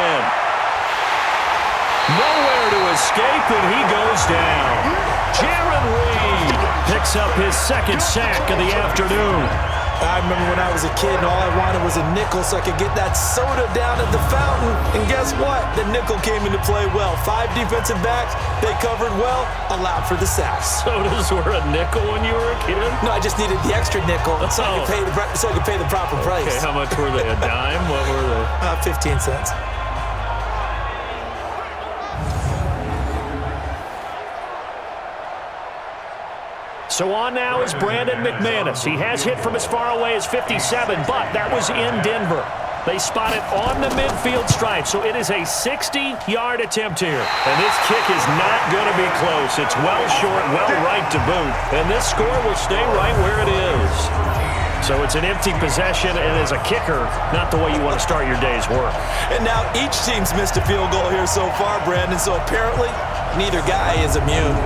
Nowhere to escape, and he goes down. Jaron Reed picks up his 2nd sack of the afternoon. I remember when I was a kid and all I wanted was a nickel so I could get that soda down at the fountain. And guess what? The nickel came into play well. 5 defensive backs, they covered well, allowed for the sacks. Sodas were a nickel when you were a kid? No, I just needed the extra nickel so I could pay the proper price. Okay, how much were they? A dime? What were they? 15 cents. So on now is Brandon McManus. He has hit from as far away as 57, but that was in Denver. They spot it on the midfield stripe, so it is a 60-yard attempt here. And this kick is not going to be close. It's well short, well right to boot. And this score will stay right where it is. So it's an empty possession, and as a kicker, not the way you want to start your day's work. And now each team's missed a field goal here so far, Brandon, so apparently neither guy is immune.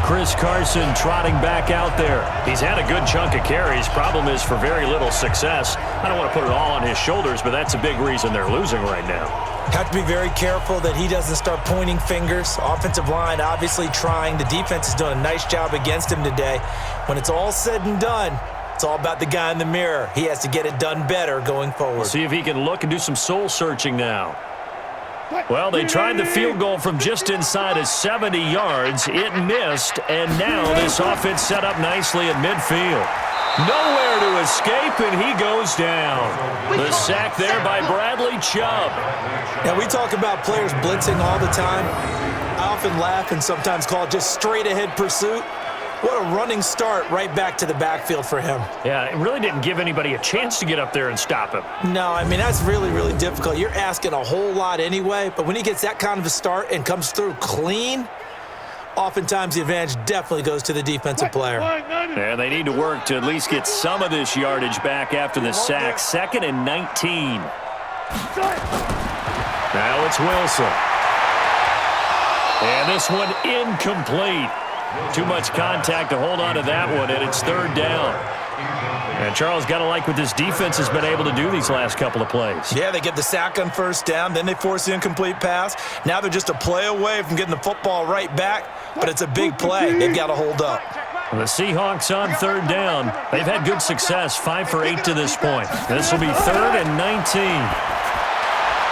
Chris Carson trotting back out there. He's had a good chunk of carries. Problem is for very little success. I don't want to put it all on his shoulders, but that's a big reason they're losing right now. Have to be very careful that he doesn't start pointing fingers. Offensive line obviously trying. The defense is doing a nice job against him today. When it's all said and done, it's all about the guy in the mirror. He has to get it done better going forward. See if he can look and do some soul searching now. Well, they tried the field goal from just inside of 70 yards. It missed, and now this offense set up nicely at midfield. Nowhere to escape, and he goes down. The sack there by Bradley Chubb. Now, we talk about players blitzing all the time. I often laugh and sometimes call it just straight-ahead pursuit. What a running start right back to the backfield for him. Yeah, it really didn't give anybody a chance to get up there and stop him. No, I mean, that's really, really difficult. You're asking a whole lot anyway, but when he gets that kind of a start and comes through clean, oftentimes the advantage definitely goes to the defensive player. And they need to work to at least get some of this yardage back after the sack. 2nd and 19. Now it's Wilson. And this one incomplete. Too much contact to hold on to that one, and it's 3rd down. And Charles, got to like what this defense has been able to do these last couple of plays. Yeah, they get the sack on 1st down, then they force the incomplete pass. Now they're just a play away from getting the football right back, but it's a big play. They've got to hold up. The Seahawks on 3rd down. They've had good success, 5 for 8 to this point. This will be 3rd and 19.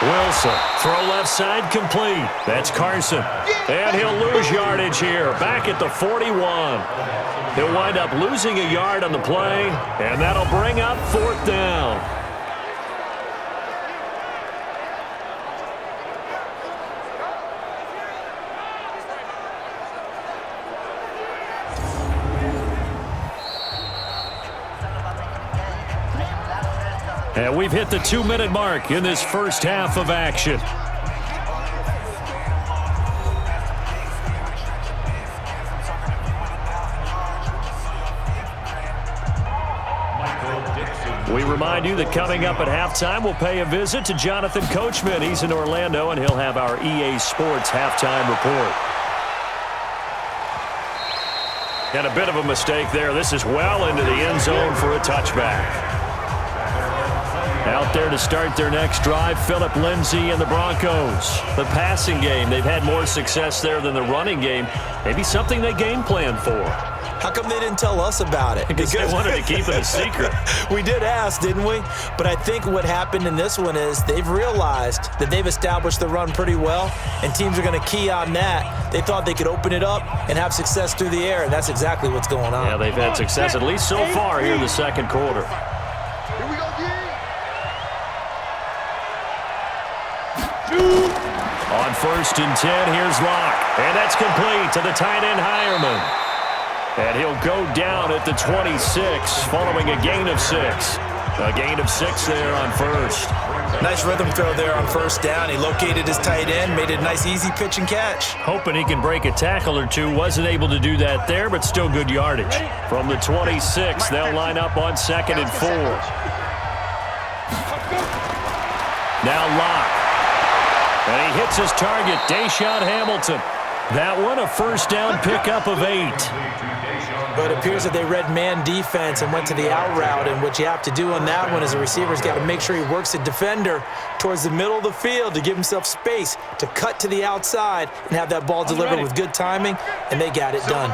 Wilson, throw left side, complete. That's Carson. And he'll lose yardage here, back at the 41. He'll wind up losing a yard on the play, and that'll bring up 4th down. And we've hit the 2-minute mark in this first half of action. We remind you that coming up at halftime, we'll pay a visit to Jonathan Coachman. He's in Orlando, and he'll have our EA Sports halftime report. And a bit of a mistake there. This is well into the end zone for a touchback. Out there to start their next drive, Phillip Lindsay and the Broncos. The passing game, they've had more success there than the running game. Maybe something they game plan for. How come they didn't tell us about it? Because they wanted to keep it a secret. We did ask, didn't we? But I think what happened in this one is they've realized that they've established the run pretty well, and teams are going to key on that. They thought they could open it up and have success through the air, and that's exactly what's going on. Yeah, they've had success at least so far here in the 2nd quarter. Here we go, On 1st and 10, here's Locke. And that's complete to the tight end Hireman. And he'll go down at the 26 following a gain of 6. A gain of 6 there on 1st. Nice rhythm throw there on 1st down. He located his tight end, made it a nice easy pitch and catch. Hoping he can break a tackle or two. Wasn't able to do that there, but still good yardage. From the 26, they'll line up on 2nd and 4. Now Locke. And he hits his target, Deshaun Hamilton. That one a 1st down pickup of 8. But it appears that they read man defense and went to the out route, and what you have to do on that one is the receiver's got to make sure he works the defender towards the middle of the field to give himself space to cut to the outside and have that ball delivered with good timing, and they got it done.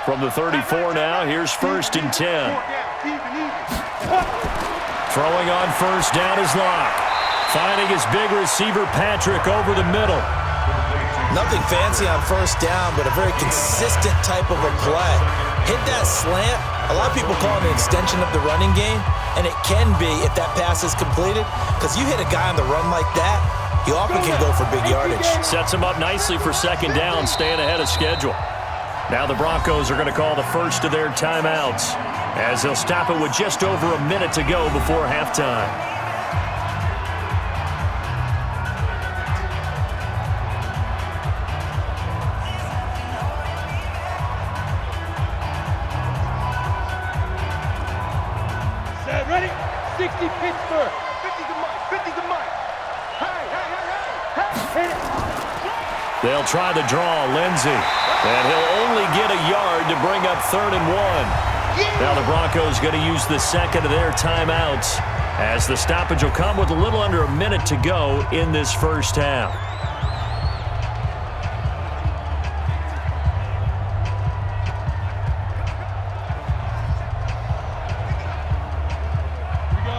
From the 34 now, here's 1st and 10. Throwing on 1st down is Locke. Finding his big receiver, Patrick, over the middle. Nothing fancy on 1st down, but a very consistent type of a play. Hit that slant. A lot of people call it an extension of the running game, and it can be if that pass is completed, because you hit a guy on the run like that, you often can go for big yardage. Sets him up nicely for 2nd down, staying ahead of schedule. Now the Broncos are going to call the first of their timeouts, as they'll stop it with just over a minute to go before halftime. Ready? 60 Pittsburgh. 50 to Mike. 50 to Mike. Hey, hey, hey, hey. Hey, hit it. They'll try to draw Lindsey, and he'll only get a yard to bring up 3rd and 1. Now the Broncos going to use the second of their timeouts, as the stoppage will come with a little under a minute to go in this first half.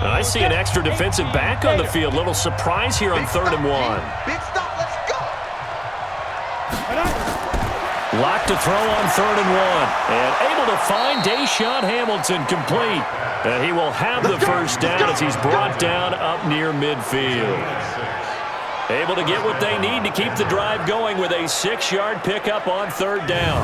I see an extra defensive back on the field. Little surprise here on 3rd and 1. Big stop, let's go. Locked to throw on 3rd and 1. And able to find Deshaun Hamilton complete. And he will have the first down as he's brought down up near midfield. Able to get what they need to keep the drive going with a 6-yard pickup on 3rd down.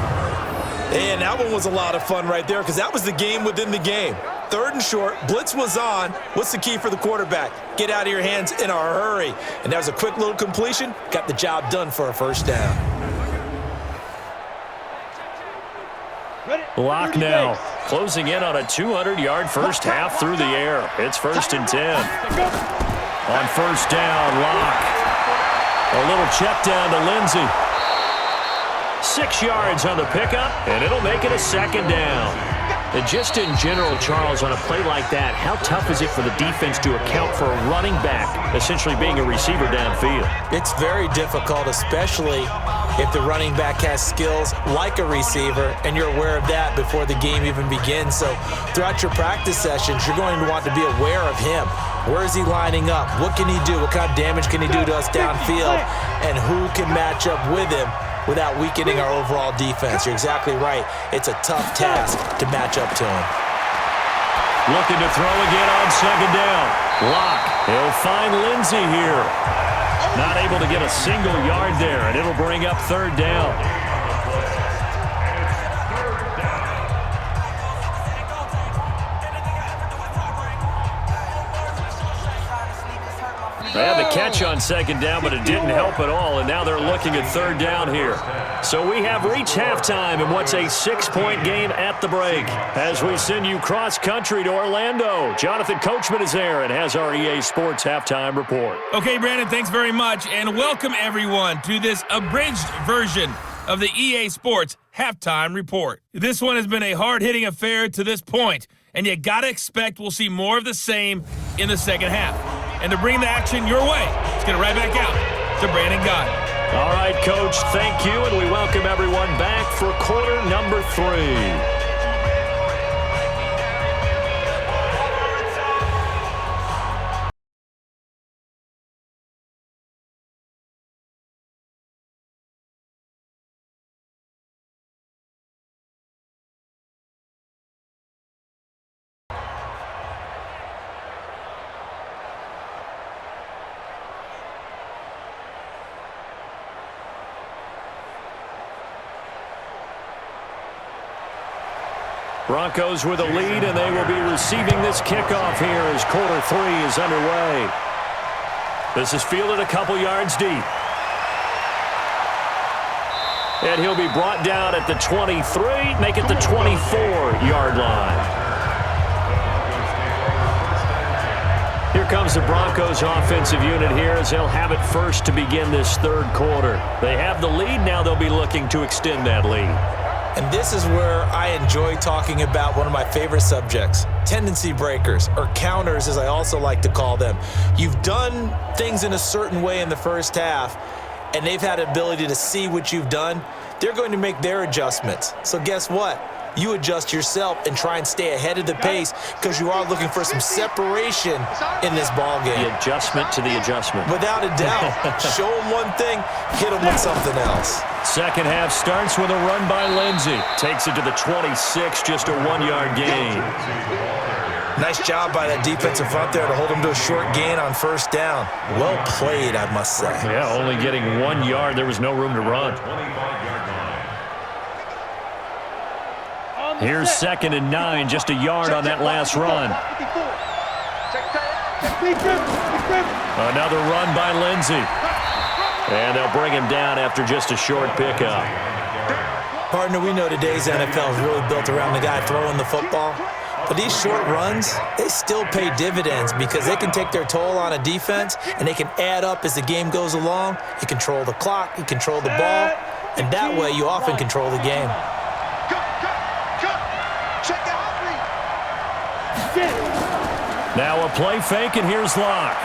And that one was a lot of fun right there, because that was the game within the game. 3rd and short, blitz was on. What's the key for the quarterback? Get out of your hands in a hurry. And that was a quick little completion. Got the job done for a first down. Lock now, closing in on a 200-yard first half through the air. It's 1st and 10. On 1st down, Lock. A little check down to Lindsey. 6 yards on the pickup, and it'll make it a 2nd down. And just in general, Charles, on a play like that, how tough is it for the defense to account for a running back essentially being a receiver downfield? It's very difficult, especially if the running back has skills like a receiver, and you're aware of that before the game even begins. So throughout your practice sessions, you're going to want to be aware of him. Where is he lining up? What can he do? What kind of damage can he do to us downfield? And who can match up with him without weakening our overall defense? You're exactly right. It's a tough task to match up to him. Looking to throw again on 2nd down. Lock. He'll find Lindsey here. Not able to get a single yard there, and it'll bring up 3rd down. They had the catch on 2nd down, but it didn't help at all, and now they're looking at 3rd down here. So we have reached halftime in what's a 6-point game at the break. As we send you cross-country to Orlando, Jonathan Coachman is there and has our EA Sports halftime report. Okay, Brandon, thanks very much, and welcome everyone to this abridged version of the EA Sports halftime report. This one has been a hard-hitting affair to this point, and you gotta expect we'll see more of the same in the second half. And to bring the action your way, let's get it right back out to Brandon Gott. All right, Coach, thank you, and we welcome everyone back for quarter number 3. Broncos with a lead, and they will be receiving this kickoff here as quarter 3 is underway. This is fielded a couple yards deep. And he'll be brought down at the 23, make it the 24-yard line. Here comes the Broncos offensive unit here as they'll have it first to begin this 3rd quarter. They have the lead, now they'll be looking to extend that lead. And this is where I enjoy talking about one of my favorite subjects, tendency breakers, or counters as I also like to call them. You've done things in a certain way in the first half, and they've had the ability to see what you've done. They're going to make their adjustments. So guess what? You adjust yourself and try and stay ahead of the pace because you are looking for some separation in this ball game. The adjustment to the adjustment. Without a doubt. Show them one thing, hit them with something else. Second half starts with a run by Lindsey. Takes it to the 26, just a 1-yard gain. Nice job by that defensive front there to hold him to a short gain on first down. Well played, I must say. Yeah, only getting 1 yard. There was no room to run. Here's 2nd and 9, just a yard on that last run. Another run by Lindsey. And they'll bring him down after just a short pickup. Partner, we know today's NFL is really built around the guy throwing the football. But these short runs, they still pay dividends because they can take their toll on a defense and they can add up as the game goes along. You control the clock, you control the ball, and that way you often control the game. Now a play fake, and here's Locke.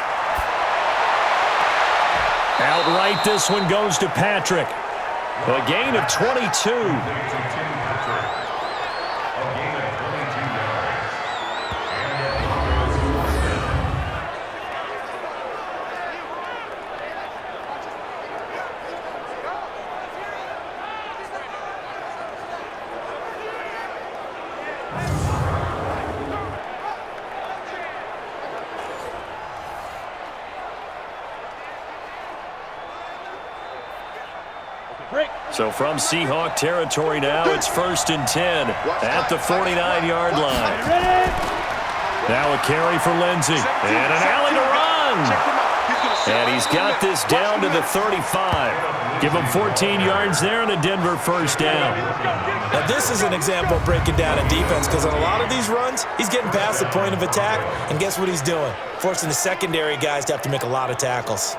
Outright, this one goes to Patrick. A gain of 22. So from Seahawk territory now, it's 1st and 10 at the 49-yard line. Now a carry for Lindsey, and an alley to run. And he's got this down to the 35. Give him 14 yards there and a Denver first down. Now this is an example of breaking down a defense because on a lot of these runs, he's getting past the point of attack, and guess what he's doing? Forcing the secondary guys to have to make a lot of tackles.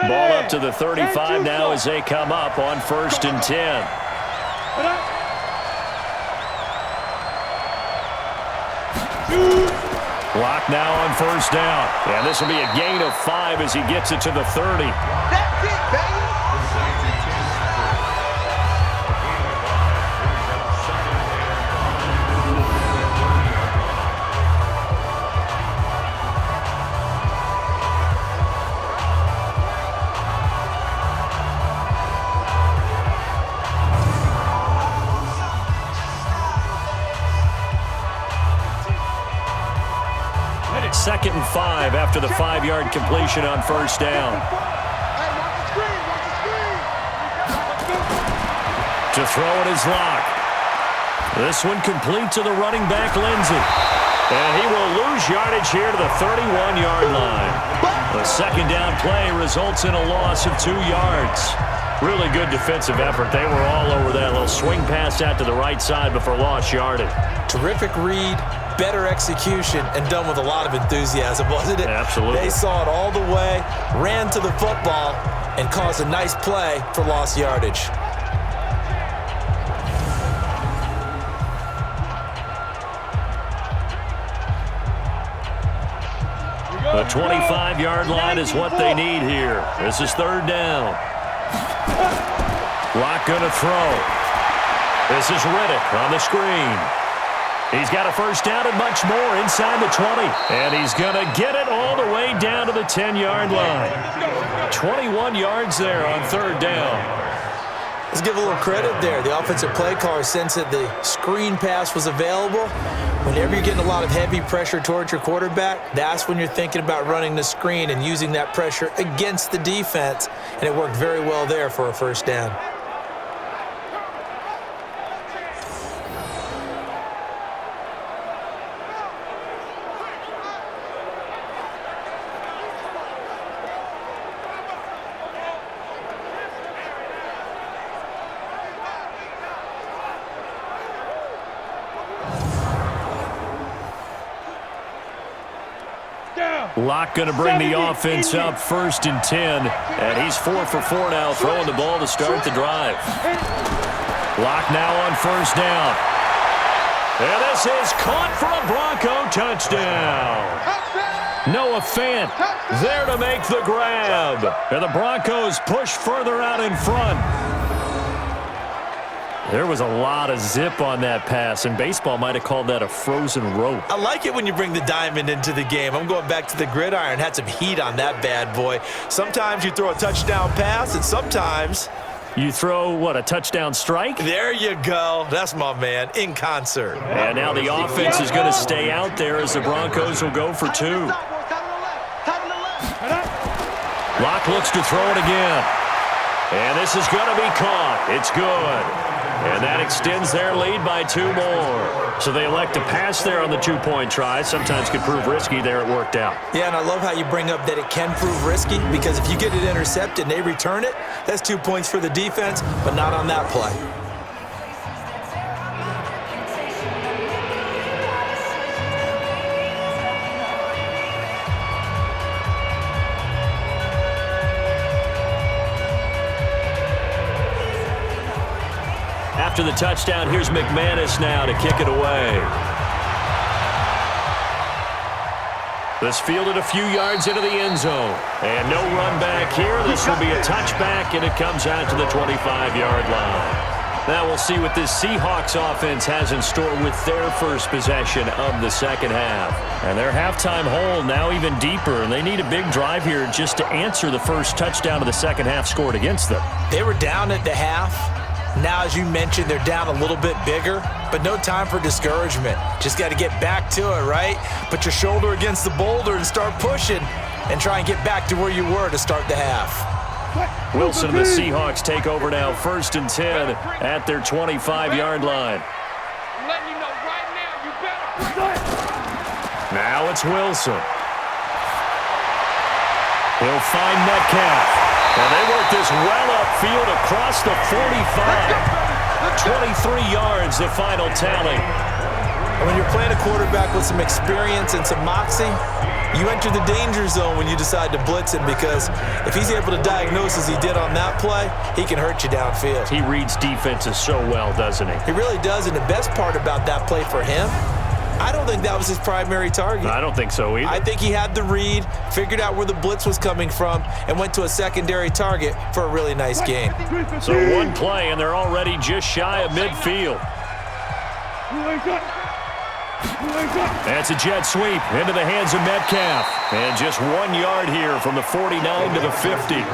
Ball up to the 35 now as they come up on 1st and 10. Block now on first down. And this will be a gain of 5 as he gets it to the 30. That's it, baby. Second and 5 after the 5-yard completion on first down. To throw it is Locke. This one complete to the running back, Lindsey. And he will lose yardage here to the 31-yard line. The second down play results in a loss of 2 yards. Really good defensive effort. They were all over that little swing pass out to the right side before lost yardage. Terrific read, better execution, and done with a lot of enthusiasm, wasn't it? Absolutely. They saw it all the way, ran to the football, and caused a nice play for lost yardage. The 25-yard line is what they need here. This is 3rd down. Locke going to throw. This is Riddick on the screen. He's got a first down and much more inside the 20. And he's going to get it all the way down to the 10-yard line. 21 yards there on 3rd down. Let's give a little credit there. The offensive play caller sensed that the screen pass was available. Whenever you're getting a lot of heavy pressure towards your quarterback, that's when you're thinking about running the screen and using that pressure against the defense. And it worked very well there for a first down. Locke going to bring the offense up 1st and 10. And he's 4 for 4 now, throwing the ball to start the drive. Locke now on 1st down. And this is caught for a Bronco touchdown. Noah Fant there to make the grab. And the Broncos push further out in front. There was a lot of zip on that pass, and baseball might have called that a frozen rope. I like it when you bring the diamond into the game. I'm going back to the gridiron. Had some heat on that bad boy. Sometimes you throw a touchdown pass, and sometimes you throw, what, a touchdown strike? There you go. That's my man, in concert. And now the offense is going to stay out there as the Broncos will go for 2. Locke looks to throw it again. And this is going to be caught. It's good. And that extends their lead by 2 more. So they elect to pass there on the 2-point try. Sometimes could prove risky. There it worked out. Yeah, and I love how you bring up that it can prove risky, because if you get it intercepted and they return it, that's 2 points for the defense, but not on that play. After the touchdown, here's McManus now to kick it away. This fielded a few yards into the end zone. And no run back here. This will be a touchback, and it comes out to the 25-yard line. Now we'll see what this Seahawks offense has in store with their first possession of the second half. And their halftime hole now even deeper, and they need a big drive here just to answer the first touchdown of the second half scored against them. They were down at the half. Now, as you mentioned, they're down a little bit bigger, but no time for discouragement. Just got to get back to it, right? Put your shoulder against the boulder and start pushing and try and get back to where you were to start the half. Wilson and the Seahawks take over now, 1st and 10 at their 25-yard line. I'm letting you know right now, you better. Now it's Wilson. He'll find Metcalf. And they work this well upfield across the 45. 23 yards, the final tally. And when you're playing a quarterback with some experience and some moxie, you enter the danger zone when you decide to blitz him, because if he's able to diagnose as he did on that play, he can hurt you downfield. He reads defenses so well, doesn't he? He really does, and the best part about that play for him, I don't think that was his primary target. I don't think so either. I think he had the read, figured out where the blitz was coming from, and went to a secondary target for a really nice game. So one play, and they're already just shy of midfield. That's a jet sweep into the hands of Metcalf. And just 1 yard here from the 49 to the 50.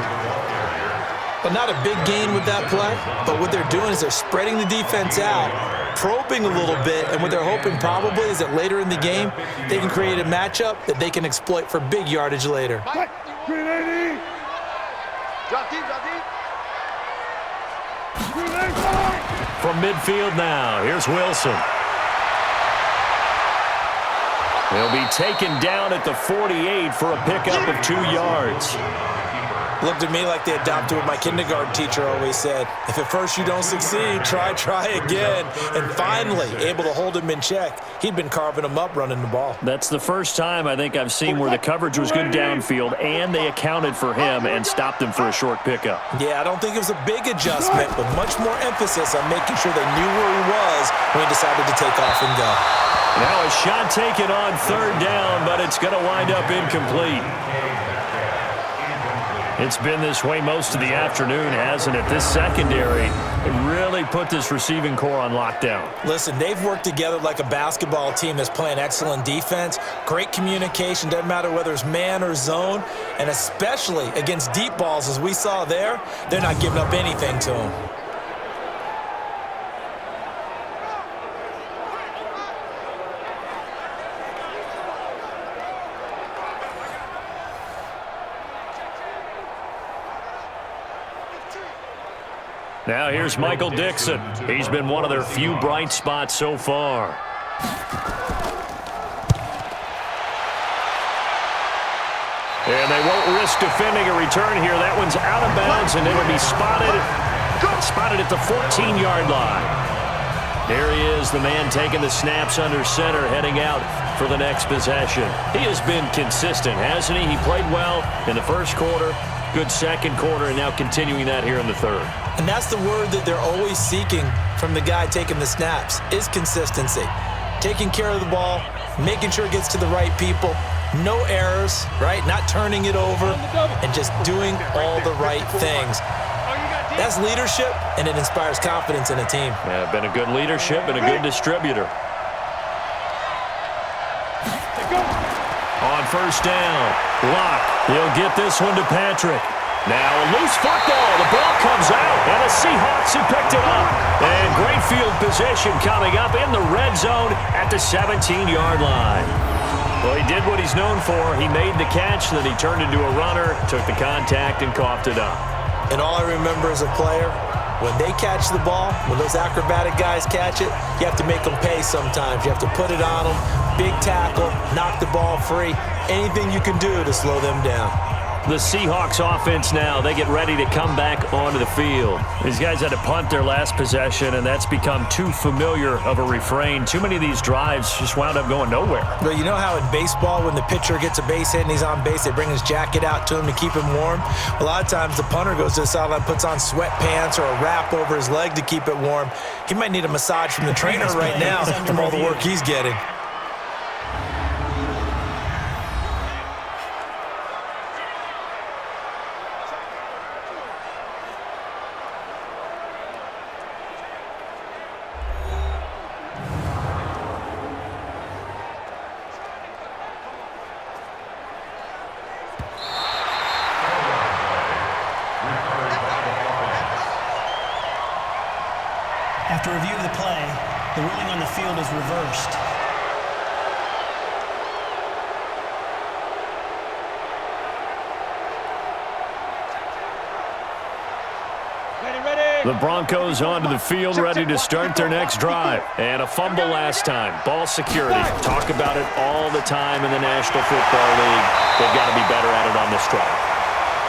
But not a big gain with that play, but what they're doing is they're spreading the defense out, probing a little bit, and what they're hoping probably is that later in the game, they can create a matchup that they can exploit for big yardage later. From midfield now, here's Wilson. He'll be taken down at the 48 for a pickup of 2 yards. Looked at me like they adopted what my kindergarten teacher always said. If at first you don't succeed, try again. And finally, able to hold him in check. He'd been carving him up running the ball. That's the first time I think I've seen where the coverage was good downfield and they accounted for him and stopped him for a short pickup. Yeah, I don't think it was a big adjustment, but much more emphasis on making sure they knew where he was when he decided to take off and go. Now a shot taken on 3rd down, but it's going to wind up incomplete. It's been this way most of the afternoon, hasn't it? This secondary really put this receiving core on lockdown. Listen, they've worked together like a basketball team that's playing excellent defense. Great communication, doesn't matter whether it's man or zone. And especially against deep balls, as we saw there, they're not giving up anything to them. Now here's Michael Dixon. He's been one of their few bright spots so far. And they won't risk defending a return here. That one's out of bounds, and it'll be spotted at the 14-yard line. Here he is, the man taking the snaps under center, heading out for the next possession. He has been consistent, hasn't he? He played well in the first quarter, good second quarter, and now continuing that here in the third. And that's the word that they're always seeking from the guy taking the snaps, is consistency. Taking care of the ball, making sure it gets to the right people, no errors, right? Not turning it over, and just doing all the right things. That's leadership, and it inspires confidence in a team. Yeah, been a good leadership and a good distributor. On first down, Locke. He'll get this one to Patrick. Now a loose football. The ball comes out, and the Seahawks have picked it up. And great field position coming up in the red zone at the 17-yard line. Well, he did what he's known for. He made the catch, then he turned into a runner, took the contact, and coughed it up. And all I remember as a player, when they catch the ball, when those acrobatic guys catch it, you have to make them pay sometimes. You have to put it on them, big tackle, knock the ball free, anything you can do to slow them down. The Seahawks offense now, they get ready to come back onto the field. These guys had to punt their last possession, and that's become too familiar of a refrain. Too many of these drives just wound up going nowhere. But you know how in baseball, when the pitcher gets a base hit and he's on base, they bring his jacket out to him to keep him warm? A lot of times the punter goes to the sideline, puts on sweatpants or a wrap over his leg to keep it warm. He might need a massage from the trainer right now from all the work he's getting. After review of the play, the ruling on the field is reversed. The Broncos onto the field, ready to start their next drive. And a fumble last time. Ball security. Talk about it all the time in the National Football League. They've got to be better at it on this drive.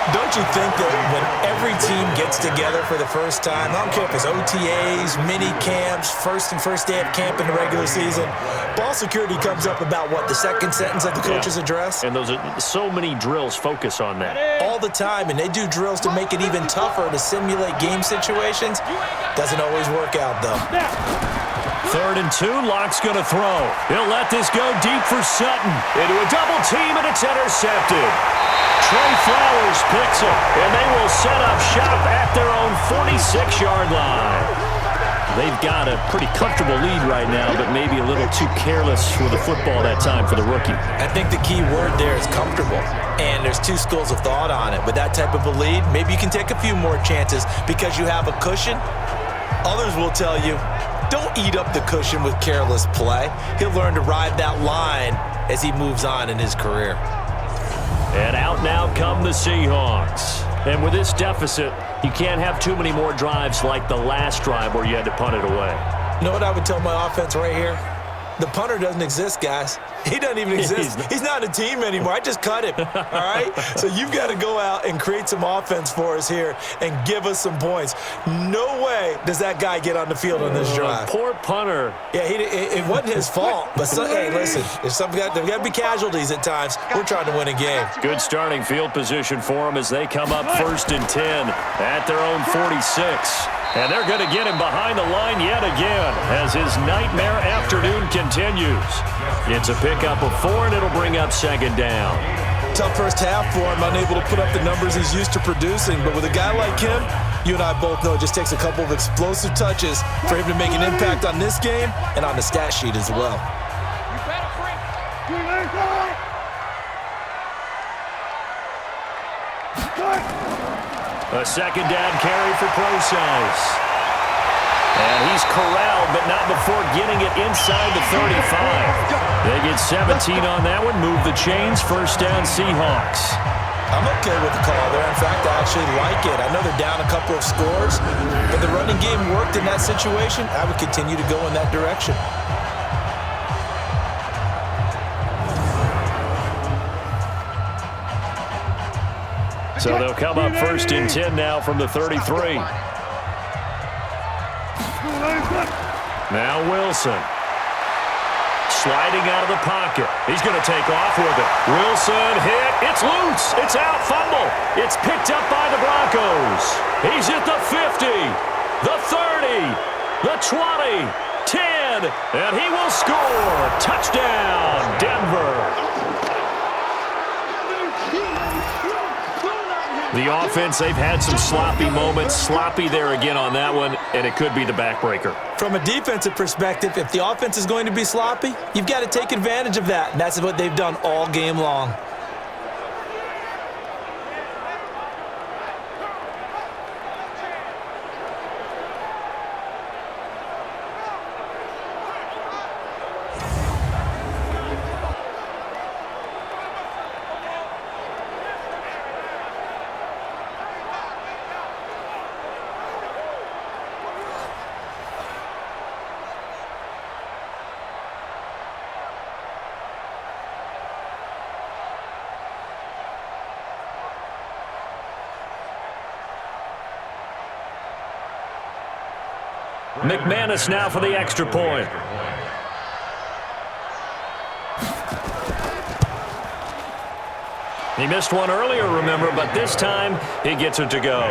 Don't you think that when every team gets together for the first time, I don't care if it's OTAs, mini camps, first day of camp in the regular season, ball security comes up about, what, the second sentence of the coach's address? And those are so many drills focus on that. All the time, and they do drills to make it even tougher to simulate game situations. Doesn't always work out, though. 3rd and 2, Locke's going to throw. He'll let this go deep for Sutton. Into a double team, and it's intercepted. Trey Flowers picks it, and they will set up shop at their own 46-yard line. They've got a pretty comfortable lead right now, but maybe a little too careless with the football that time for the rookie. I think the key word there is comfortable, and there's two schools of thought on it. With that type of a lead, maybe you can take a few more chances because you have a cushion. Others will tell you, don't eat up the cushion with careless play. He'll learn to ride that line as he moves on in his career. And out now come the Seahawks. And with this deficit, you can't have too many more drives like the last drive where you had to punt it away. You know what I would tell my offense right here? The punter doesn't exist, guys. He doesn't even exist. He's not a team anymore. I just cut him, all right? So you've got to go out and create some offense for us here and give us some points. No way does that guy get on the field on this drive. Poor punter. Yeah, it wasn't his fault. But, hey, listen, there's got to be casualties at times. We're trying to win a game. Good starting field position for them as they come up 1st and 10 at their own 46. And they're going to get him behind the line yet again as his nightmare afternoon continues. It's a pickup of 4, and it'll bring up 2nd down. Tough first half for him, unable to put up the numbers he's used to producing. But with a guy like him, you and I both know it just takes a couple of explosive touches for him to make an impact on this game and on the stat sheet as well. A 2nd down carry for Procise. And he's corralled, but not before getting it inside the 35. They get 17 on that one, move the chains, 1st down Seahawks. I'm okay with the call there. In fact, I actually like it. I know they're down a couple of scores, but the running game worked in that situation. I would continue to go in that direction. So they'll come up 1st and 10 now from the 33. Now Wilson. Sliding out of the pocket. He's going to take off with it. Wilson hit. It's loose. It's out. Fumble. It's picked up by the Broncos. He's at the 50, the 30, the 20, 10, and he will score. Touchdown, Denver. The offense, they've had some sloppy moments. Sloppy there again on that one, and it could be the backbreaker. From a defensive perspective, if the offense is going to be sloppy, you've got to take advantage of that, and that's what they've done all game long. McManus now for the extra point. He missed one earlier, remember, but this time he gets it to go.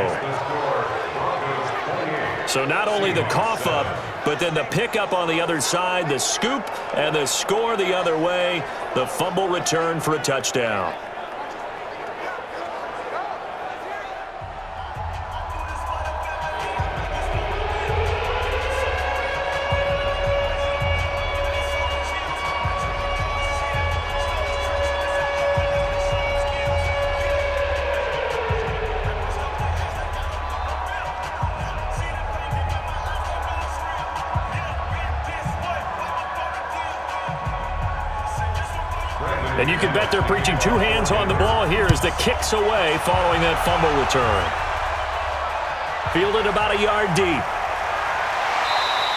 So not only the cough up, but then the pickup on the other side, the scoop, and the score the other way, the fumble return for a touchdown. And you can bet they're preaching two hands on the ball here as the kick's away following that fumble return. Fielded about a yard deep.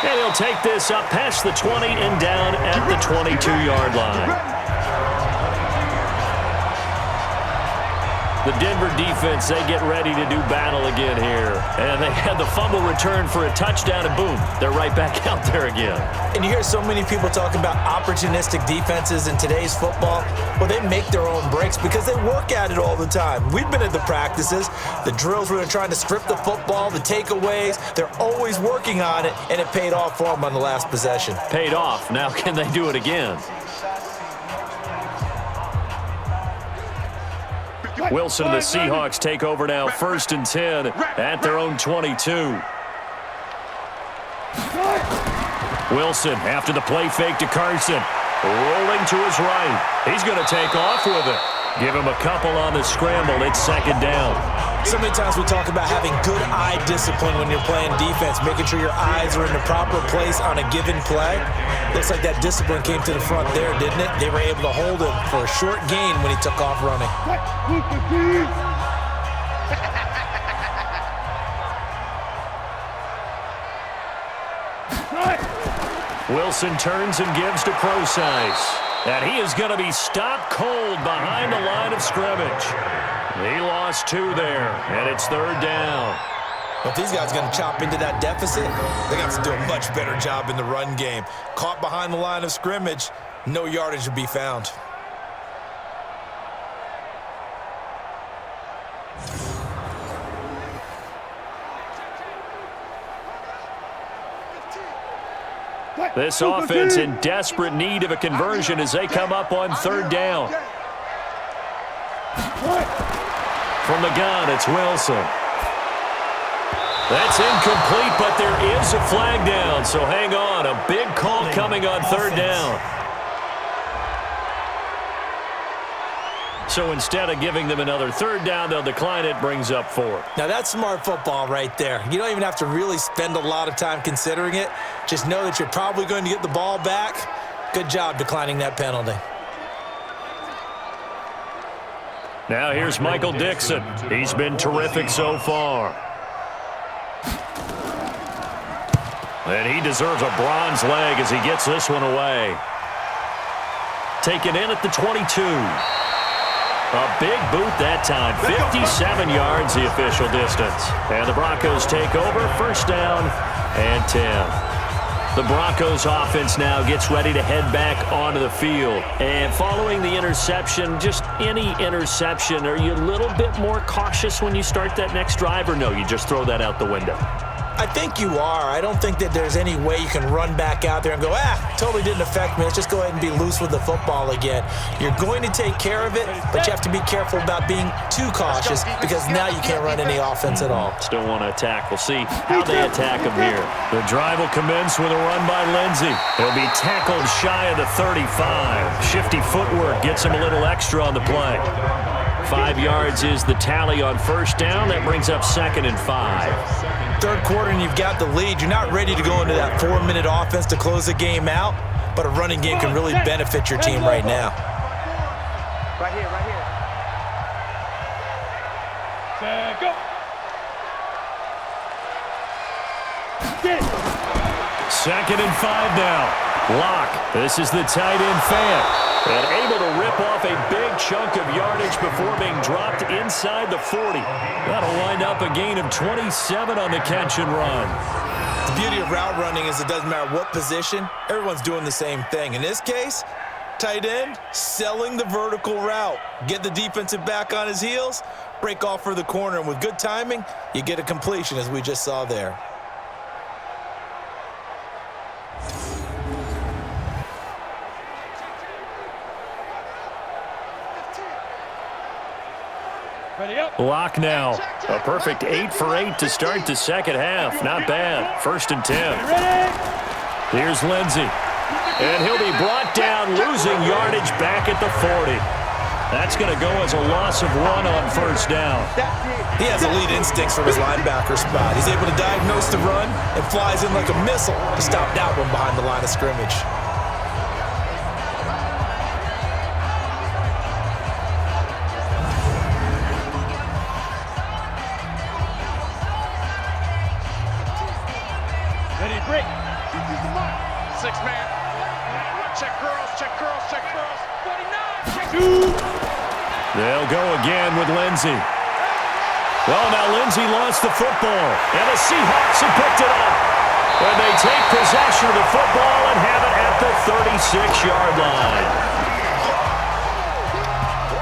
And he'll take this up past the 20 and down at the 22-yard line. The Denver defense, they get ready to do battle again here. And they had the fumble return for a touchdown, and boom, they're right back out there again. And you hear so many people talking about opportunistic defenses in today's football. Well, they make their own breaks because they work at it all the time. We've been at the practices, the drills where they're trying to strip the football, the takeaways. They're always working on it, and it paid off for them on the last possession. Paid off. Now can they do it again? Wilson and the Seahawks take over now, 1st and 10 at their own 22. Wilson after the play fake to Carson. Rolling to his right. He's going to take off with it. Give him a couple on the scramble. It's 2nd down. So many times we talk about having good eye discipline when you're playing defense, making sure your eyes are in the proper place on a given play. Looks like that discipline came to the front there, didn't it? They were able to hold him for a short gain when he took off running. Wilson turns and gives to Procise. And he is going to be stopped cold behind the line of scrimmage. He lost 2 there, and it's 3rd down. If these guys are going to chop into that deficit, they got to do a much better job in the run game. Caught behind the line of scrimmage, no yardage to be found. This offense in desperate need of a conversion as they come up on 3rd down. From the gun, it's Wilson. That's incomplete, but there is a flag down, so hang on. A big call coming on 3rd down. So instead of giving them another 3rd down, they'll decline it, brings up 4. Now that's smart football right there. You don't even have to really spend a lot of time considering it. Just know that you're probably going to get the ball back. Good job declining that penalty. Now here's Michael Dixon. He's been terrific so far. And he deserves a bronze leg as he gets this one away. Taken in at the 22. A big boot that time. 57 yards the official distance. And the Broncos take over, 1st down and 10. The Broncos offense now gets ready to head back onto the field. And following the interception, just any interception, are you a little bit more cautious when you start that next drive, or no, you just throw that out the window? I think you are. I don't think that there's any way you can run back out there and go, totally didn't affect me. Let's just go ahead and be loose with the football again. You're going to take care of it, but you have to be careful about being too cautious because now you can't run any offense at all. Still want to attack. We'll see how they attack him here. The drive will commence with a run by Lindsey. He'll be tackled shy of the 35. Shifty footwork gets him a little extra on the play. 5 yards is the tally on first down. That brings up 2nd and 5. Third quarter and you've got the lead. You're not ready to go into that 4-minute offense to close the game out, but a running game can really benefit your team right now. Right here, right here. Set, go. Get it. 2nd and 5 now. Lock. This is the tight end fan. And able to rip off a big chunk of yardage before being dropped inside the 40. That'll wind up a gain of 27 on the catch and run. The beauty of route running is it doesn't matter what position, everyone's doing the same thing. In this case, tight end, selling the vertical route. Get the defensive back on his heels, break off for the corner, and with good timing, you get a completion as we just saw there. Lock now. A perfect 8 for 8 to start the second half. Not bad. 1st and 10. Here's Lindsey. And he'll be brought down, losing yardage back at the 40. That's going to go as a loss of 1 on first down. He has elite instincts from his linebacker spot. He's able to diagnose the run and flies in like a missile to stop that one behind the line of scrimmage. They'll go again with Lindsey. Well, now Lindsey lost the football, and the Seahawks have picked it up. And they take possession of the football and have it at the 36-yard line.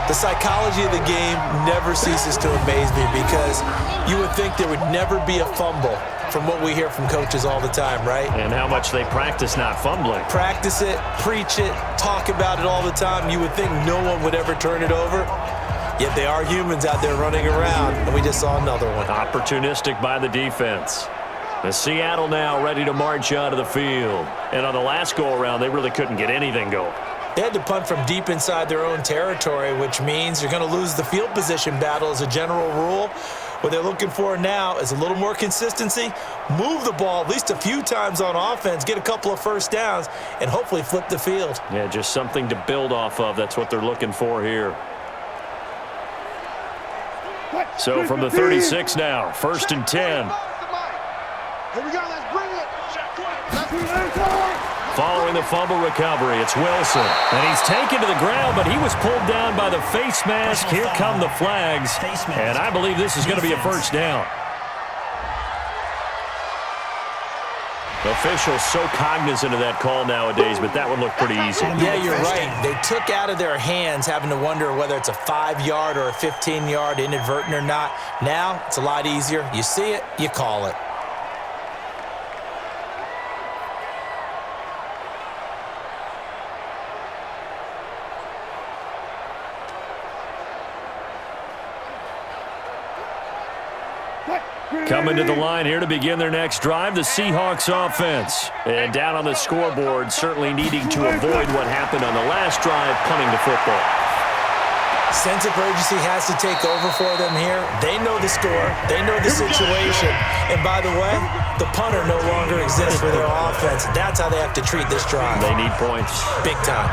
The psychology of the game never ceases to amaze me because you would think there would never be a fumble from what we hear from coaches all the time, right? And how much they practice not fumbling. Practice it, preach it, talk about it all the time. You would think no one would ever turn it over. Yet they are humans out there running around, and we just saw another one. Opportunistic by the defense. The Seattle now ready to march out of the field. And on the last go-around, they really couldn't get anything going. They had to punt from deep inside their own territory, which means you're going to lose the field position battle as a general rule. What they're looking for now is a little more consistency, move the ball at least a few times on offense, get a couple of first downs, and hopefully flip the field. Yeah, just something to build off of. That's what they're looking for here. So from the 36 now, 1st and 10. Here we go, let's bring it. Following the fumble recovery, it's Wilson. And he's taken to the ground, but he was pulled down by the face mask. Here come the flags. And I believe this is going to be a first down. Officials so cognizant of that call nowadays, but that would look pretty easy. Yeah, you're right. They took out of their hands having to wonder whether it's a 5-yard or a 15-yard inadvertent or not. Now, it's a lot easier. You see it, you call it. Coming to the line here to begin their next drive, the Seahawks offense. And down on the scoreboard, certainly needing to avoid what happened on the last drive, punting the football. Sense of urgency has to take over for them here. They know the score. They know the situation. And by the way, the punter no longer exists for their offense. That's how they have to treat this drive. They need points. Big time.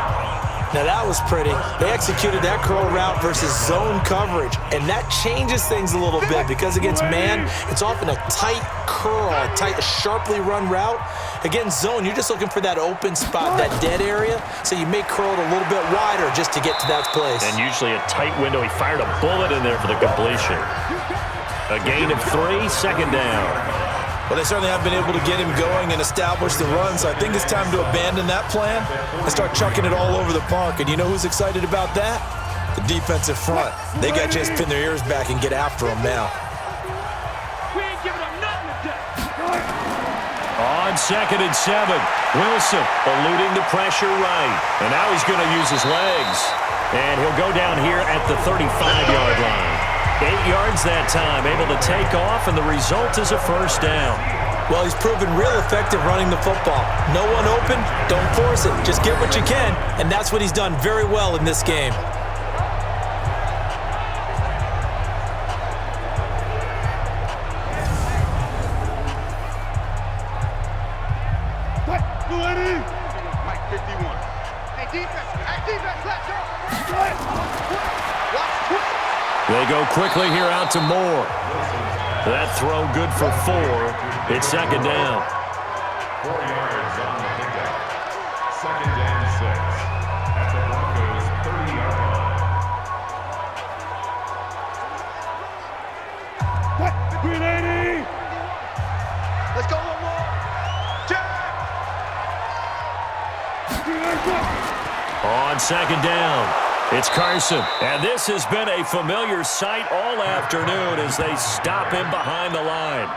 Now that was pretty. They executed that curl route versus zone coverage, and that changes things a little bit because against man, it's often a tight curl, a sharply run route. Against zone, you're just looking for that open spot, that dead area, so you may curl it a little bit wider just to get to that place. And usually a tight window. He fired a bullet in there for the completion. A gain of 3, 2nd down. Well, they certainly have been able to get him going and establish the run, so I think it's time to abandon that plan and start chucking it all over the park. And you know who's excited about that? The defensive front. They got a chance to pin their ears back and get after him now. We ain't giving them nothing today. On 2nd and 7, Wilson eluding the pressure right. And now he's going to use his legs. And he'll go down here at the 35-yard line. 8 yards that time, able to take off, and the result is a first down. Well, he's proven real effective running the football. No one open, don't force it. Just get what you can, and that's what he's done very well in this game. Mike 51. Hey, defense, let's go. Watch twist. They go quickly here out to Moore. That throw good for 4. It's 2nd down. 4 yards on the pickup. 2nd and 6 at the Broncos' 30-yard line. 380. Let's go one more. On 2nd down, it's Carson. And this has been a familiar sight all afternoon as they stop him behind the line.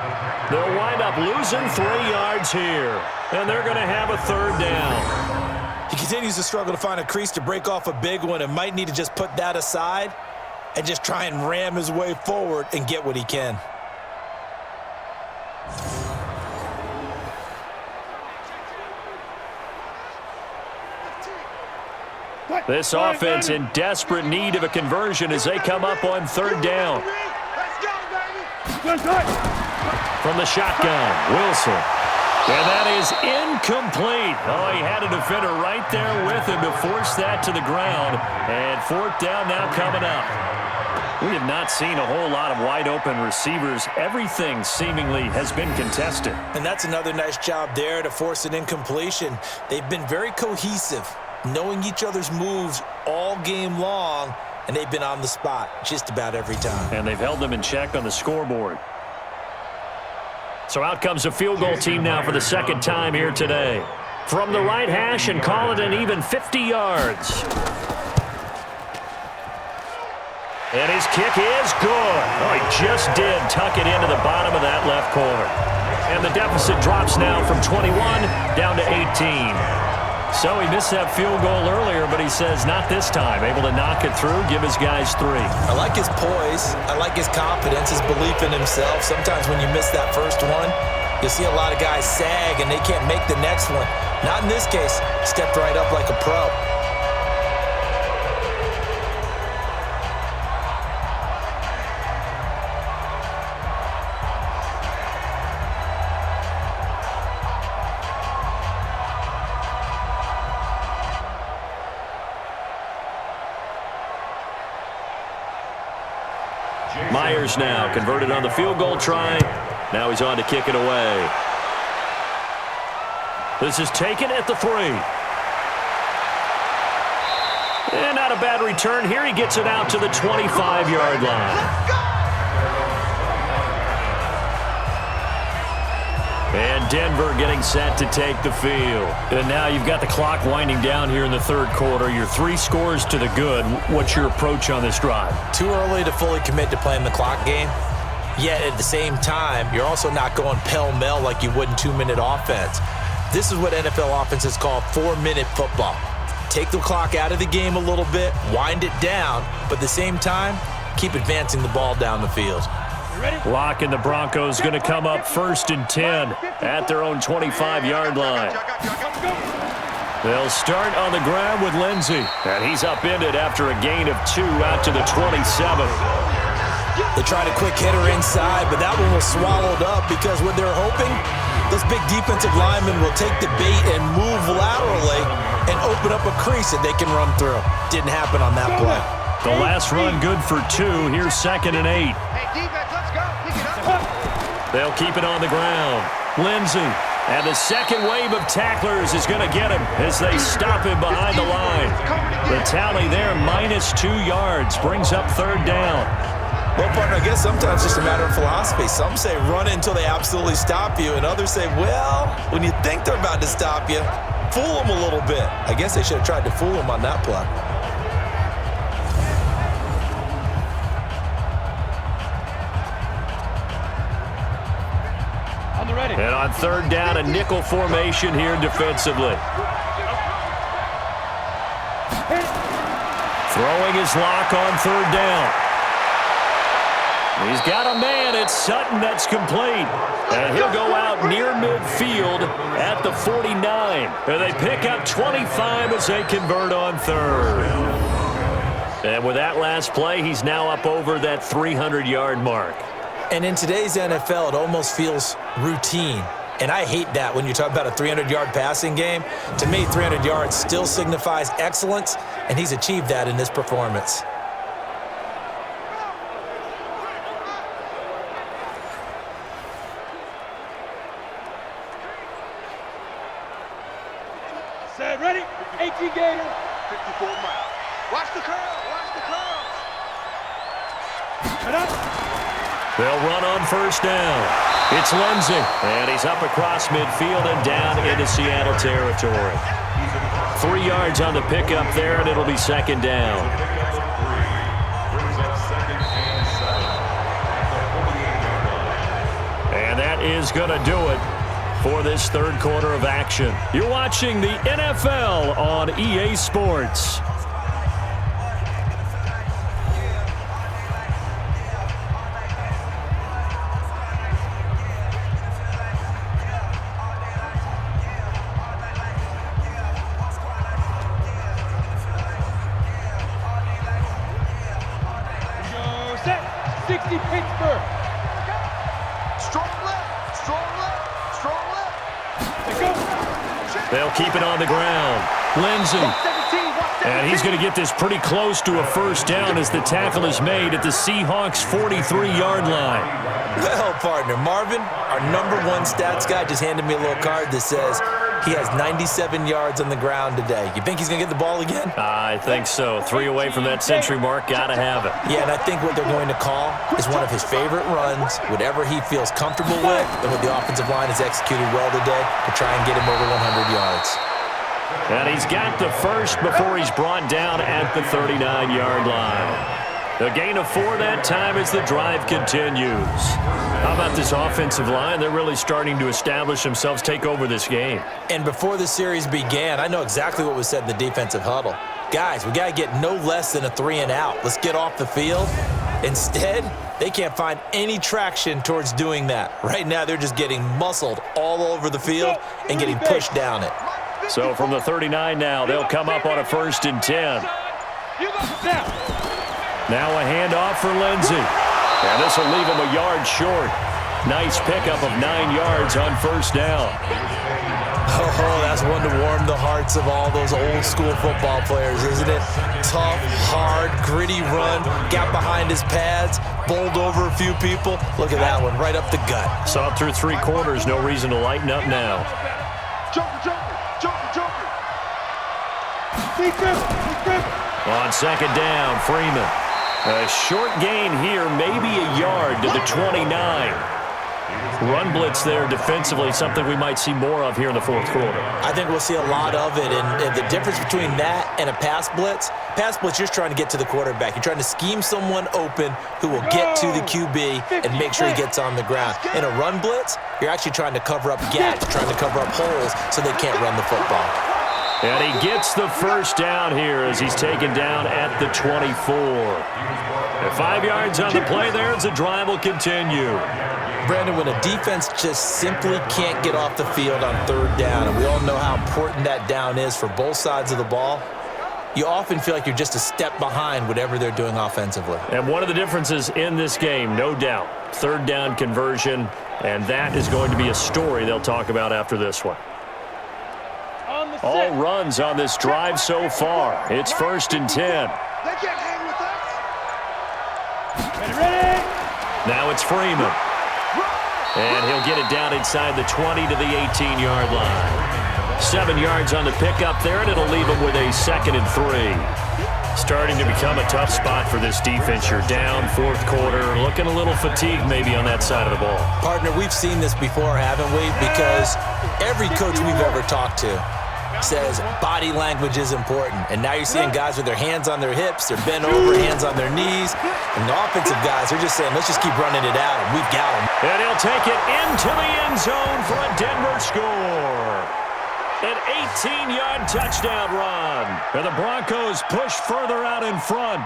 They'll wind up losing 3 yards here, and they're going to have a 3rd down. He continues to struggle to find a crease to break off a big one and might need to just put that aside and just try and ram his way forward and get what he can. This offense in desperate need of a conversion as they come up on 3rd down. Let's go, baby. From the shotgun, Wilson. And that is incomplete. Oh, he had a defender right there with him to force that to the ground. And 4th down now coming up. We have not seen a whole lot of wide-open receivers. Everything seemingly has been contested. And that's another nice job there to force an incompletion. They've been very cohesive, knowing each other's moves all game long, and they've been on the spot just about every time. And they've held them in check on the scoreboard. So out comes a field goal team now for the 2nd time here today. From the right hash and call it an even 50 yards. And his kick is good. Oh, he just did tuck it into the bottom of that left corner. And the deficit drops now from 21 down to 18. So he missed that field goal earlier, but he says not this time. Able to knock it through, give his guys 3. I like his poise. I like his confidence, his belief in himself. Sometimes when you miss that first one, you'll see a lot of guys sag and they can't make the next one. Not in this case. Stepped right up like a pro. Myers now converted on the field goal try. Now he's on to kick it away. This is taken at the 3. And not a bad return here. He gets it out to the 25-yard line. And Denver getting set to take the field. And now you've got the clock winding down here in the 3rd quarter. Your 3 scores to the good. What's your approach on this drive? Too early to fully commit to playing the clock game. Yet at the same time, you're also not going pell-mell like you would in 2-minute offense. This is what NFL offenses call 4-minute football. Take the clock out of the game a little bit, wind it down, but at the same time, keep advancing the ball down the field. Lock and the Broncos going to come up 1st and 10 at their own 25-yard line. They'll start on the ground with Lindsey, and he's upended after a gain of 2 out to the 27. They tried a quick hitter inside, but that one was swallowed up because what they're hoping, those big defensive linemen will take the bait and move laterally and open up a crease that they can run through. Didn't happen on that play. The last run good for 2. Here's 2nd and 8. Hey, defense, let's go. Pick it up. They'll keep it on the ground. Lindsey, and the second wave of tacklers is going to get him as they stop him behind the line. The tally there, -2 yards, brings up 3rd down. Well, partner, I guess sometimes it's just a matter of philosophy. Some say run until they absolutely stop you, and others say, well, when you think they're about to stop you, fool them a little bit. I guess they should have tried to fool them on that play. On the ready. And on third down, a nickel formation here defensively. Throwing his lock on third down. He's got a man. It's Sutton that's complete. And he'll go out near midfield at the 49. And they pick up 25 as they convert on third. And with that last play, he's now up over that 300-yard mark. And in today's NFL, it almost feels routine. And I hate that when you talk about a 300-yard passing game. To me, 300 yards still signifies excellence, and he's achieved that in this performance. Set, ready? 18 gator. 54 miles. Watch the curl. Watch the curls. Set up. They'll run on first down. It's Lindsey, and he's up across midfield and down into Seattle territory. 3 yards on the pickup there, and it'll be second down. And that is going to do it for this third quarter of action. You're watching the NFL on EA Sports. Set. 60 Pittsburgh. Strong left. Strong left. Strong left. Let's go. They'll keep it on the ground. Lindsey. 17. And he's going to get this pretty close to a first down as the tackle is made at the Seahawks' 43-yard line. Well, partner, Marvin, our #1 stats guy, just handed me a little card that says he has 97 yards on the ground today. You think he's going to get the ball again? I think so. 3 away from that century mark. Got to have it. Yeah, and I think what they're going to call is one of his favorite runs, whatever he feels comfortable with, and what the offensive line has executed well today to try and get him over 100 yards. And he's got the first before he's brought down at the 39-yard line. A gain of 4 that time as the drive continues. How about this offensive line? They're really starting to establish themselves, take over this game. And before the series began, I know exactly what was said in the defensive huddle. Guys, we got to get no less than a 3 and out. Let's get off the field. Instead, they can't find any traction towards doing that. Right now, they're just getting muscled all over the field and getting pushed down it. So from the 39 now, they'll come up on a 1st and 10. Now a handoff for Lindsey. And this will leave him a yard short. Nice pickup of 9 yards on first down. Oh, that's one to warm the hearts of all those old school football players, isn't it? Tough, hard, gritty run, got behind his pads, bowled over a few people. Look at that one, right up the gut. Saw it through 3 quarters, no reason to lighten up now. Joker. On second down, Freeman. A short gain here, maybe a yard to the 29. Run blitz there defensively, something we might see more of here in the fourth quarter. I think we'll see a lot of it, and the difference between that and a pass blitz, you're just trying to get to the quarterback. You're trying to scheme someone open who will get to the QB and make sure he gets on the ground. In a run blitz, you're actually trying to cover up gaps, trying to cover up holes so they can't run the football. And he gets the first down here as he's taken down at the 24. And 5 yards on the play there as the drive will continue. Brandon, when a defense just simply can't get off the field on third down, and we all know how important that down is for both sides of the ball, you often feel like you're just a step behind whatever they're doing offensively. And one of the differences in this game, no doubt, third down conversion, and that is going to be a story they'll talk about after this one. All runs on this drive so far. It's 1st and 10. They can't hang with us. Ready. Now it's Freeman. And he'll get it down inside the 20 to the 18-yard line. 7 yards on the pickup there, and it'll leave him with a 2nd and 3. Starting to become a tough spot for this defense. You're down fourth quarter, looking a little fatigued maybe on that side of the ball. Partner, we've seen this before, haven't we? Because every coach we've ever talked to says body language is important. And now you're seeing guys with their hands on their hips, they're bent over, hands on their knees. And the offensive guys are just saying, let's just keep running it out, and we've got them. And he'll take it into the end zone for a Denver score. An 18-yard touchdown run. And the Broncos push further out in front.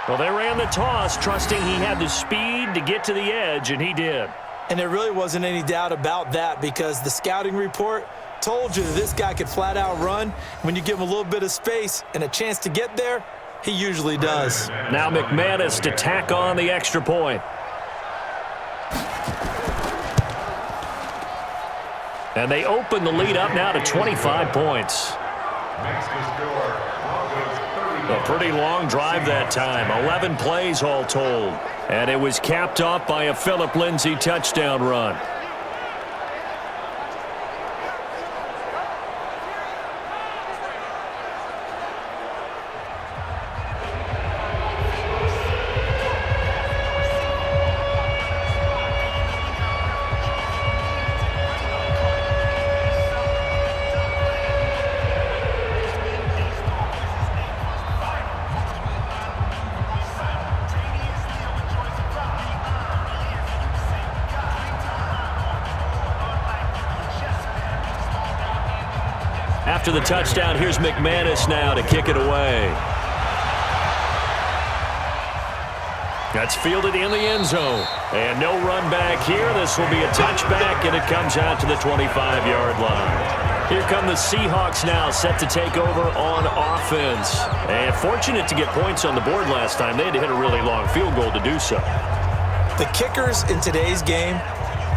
Well, they ran the toss, trusting he had the speed to get to the edge, and he did. And there really wasn't any doubt about that, because the scouting report told you that this guy could flat out run. When you give him a little bit of space and a chance to get there, he usually does. Now McManus to tack on the extra point. And they open the lead up now to 25 points. A pretty long drive that time, 11 plays all told. And it was capped off by a Phillip Lindsay touchdown run. After the touchdown, here's McManus now to kick it away. That's fielded in the end zone. And no run back here. This will be a touchback, and it comes out to the 25-yard line. Here come the Seahawks now, set to take over on offense. And fortunate to get points on the board last time. They had to hit a really long field goal to do so. The kickers in today's game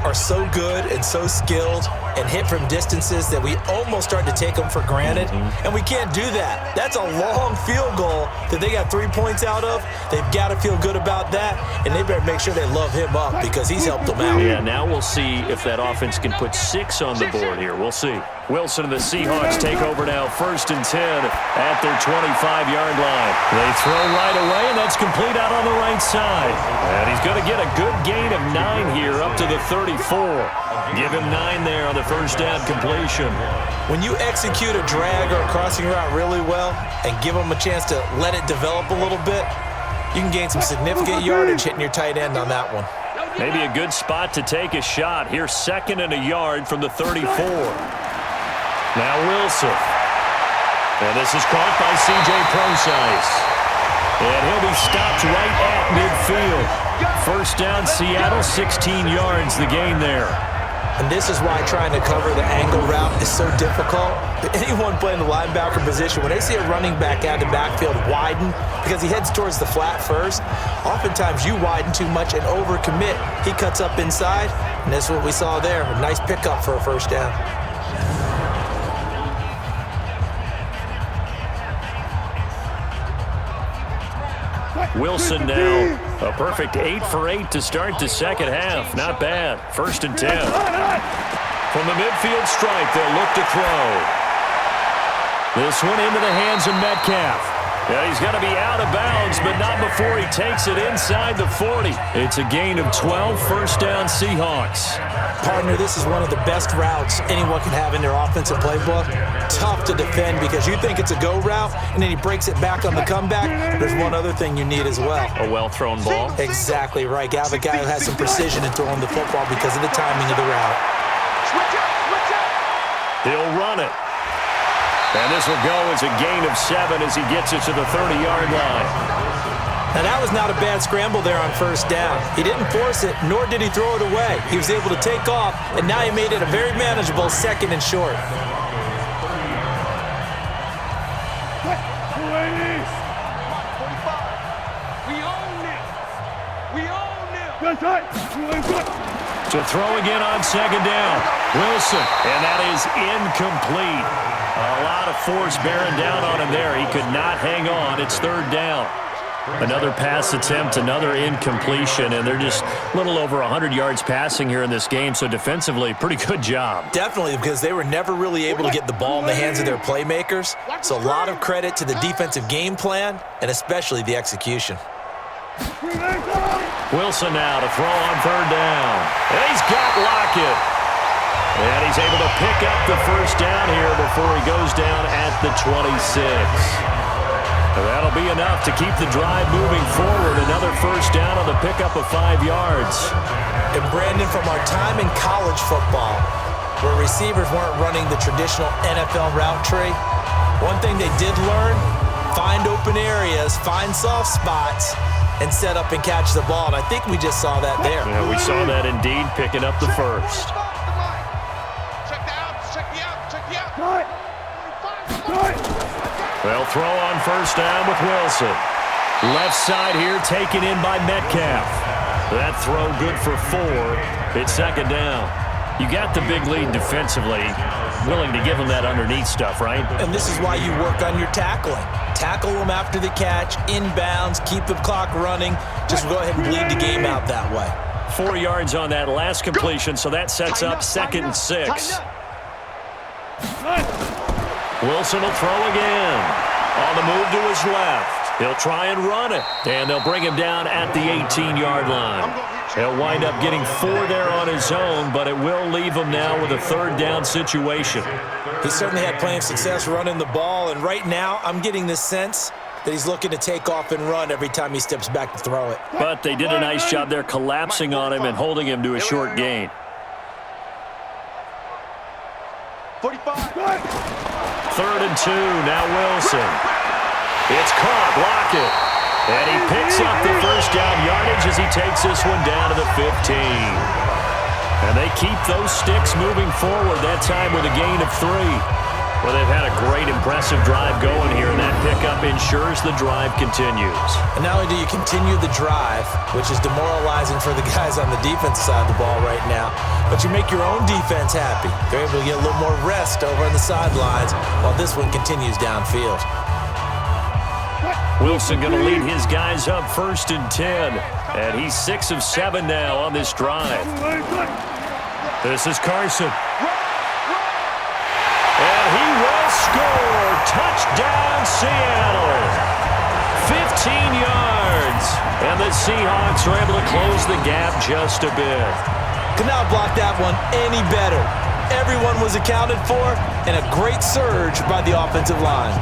are so good and so skilled and hit from distances that we almost start to take them for granted. And we can't do that. That's a long field goal that they got 3 points out of. They've got to feel good about that, and they better make sure they love him up because he's helped them out. Yeah, now we'll see if that offense can put 6 on the board here. We'll see. Wilson and the Seahawks take over now, 1st and 10 at their 25-yard line. They throw right away, and that's complete out on the right side. And he's going to get a good gain of 9 here up to the 34. Give him 9 there on the first down completion. When you execute a drag or a crossing route really well and give them a chance to let it develop a little bit, you can gain some significant yardage hitting your tight end on that one. Maybe a good spot to take a shot. Here's 2nd and a yard from the 34. Now Wilson. And this is caught by C.J. Procise. And he'll be stopped right at midfield. First down, Seattle, 16 yards, the gain there. And this is why trying to cover the angle route is so difficult. Anyone playing the linebacker position, when they see a running back out of the backfield widen because he heads towards the flat first, oftentimes you widen too much and overcommit. He cuts up inside, and that's what we saw there. A nice pickup for a first down. Wilson now, a perfect 8 for 8 to start the second half. Not bad. 1st and 10. From the midfield stripe, they'll look to throw. This one into the hands of Metcalf. Yeah, he's got to be out of bounds, but not before he takes it inside the 40. It's a gain of 12, first down Seahawks. Partner, this is one of the best routes anyone can have in their offensive playbook. Tough to defend because you think it's a go route, and then he breaks it back on the comeback. There's one other thing you need as well. A well-thrown ball? Exactly right. You have a guy who has some precision in throwing the football because of the timing of the route. He'll run it. And this will go as a gain of 7 as he gets it to the 30-yard line. Now, that was not a bad scramble there on first down. He didn't force it, nor did he throw it away. He was able to take off, and now he made it a very manageable 2nd and short. To throw again on 2nd down. Wilson, and that is incomplete. A lot of force bearing down on him there. He could not hang on. It's 3rd down. Another pass attempt, another incompletion, and they're just a little over 100 yards passing here in this game, so defensively, pretty good job. Definitely, because they were never really able to get the ball in the hands of their playmakers, so a lot of credit to the defensive game plan and especially the execution. Wilson now to throw on third down, and he's got Lockett. And he's able to pick up the first down here before he goes down at the 26. That'll be enough to keep the drive moving forward. Another first down on the pickup of 5 yards. And Brandon, from our time in college football, where receivers weren't running the traditional NFL route tree, one thing they did learn, find open areas, find soft spots, and set up and catch the ball. And I think we just saw that there. Yeah, we saw that indeed, picking up the first. They'll throw on first down with Wilson. Left side here taken in by Metcalf. That throw good for 4. It's second down. You got the big lead defensively. Willing to give them that underneath stuff, right? And this is why you work on your tackling. Tackle them after the catch, inbounds, keep the clock running. Just go ahead and bleed the game out that way. 4 yards on that last completion, so that sets up 2nd and 6. Wilson will throw again. On the move to his left. He'll try and run it. And they'll bring him down at the 18-yard line. He'll wind up getting 4 there on his own, but it will leave him now with a third down situation. He certainly had plenty of success running the ball, and right now I'm getting the sense that he's looking to take off and run every time he steps back to throw it. But they did a nice job there collapsing on him and holding him to a short gain. 45. 3rd and 2, now Wilson. It's caught, Lockett. And he picks up the first down yardage as he takes this one down to the 15. And they keep those sticks moving forward, that time with a gain of 3. Well, they've had a great, impressive drive going here, and that pickup ensures the drive continues. And not only do you continue the drive, which is demoralizing for the guys on the defensive side of the ball right now, but you make your own defense happy. They're able to get a little more rest over on the sidelines while this one continues downfield. Wilson going to lead his guys up 1st and 10, and he's 6 of 7 now on this drive. This is Carson. And he will score. Touchdown, Seattle. 15 yards. And the Seahawks are able to close the gap just a bit. Could not block that one any better. Everyone was accounted for, and a great surge by the offensive line.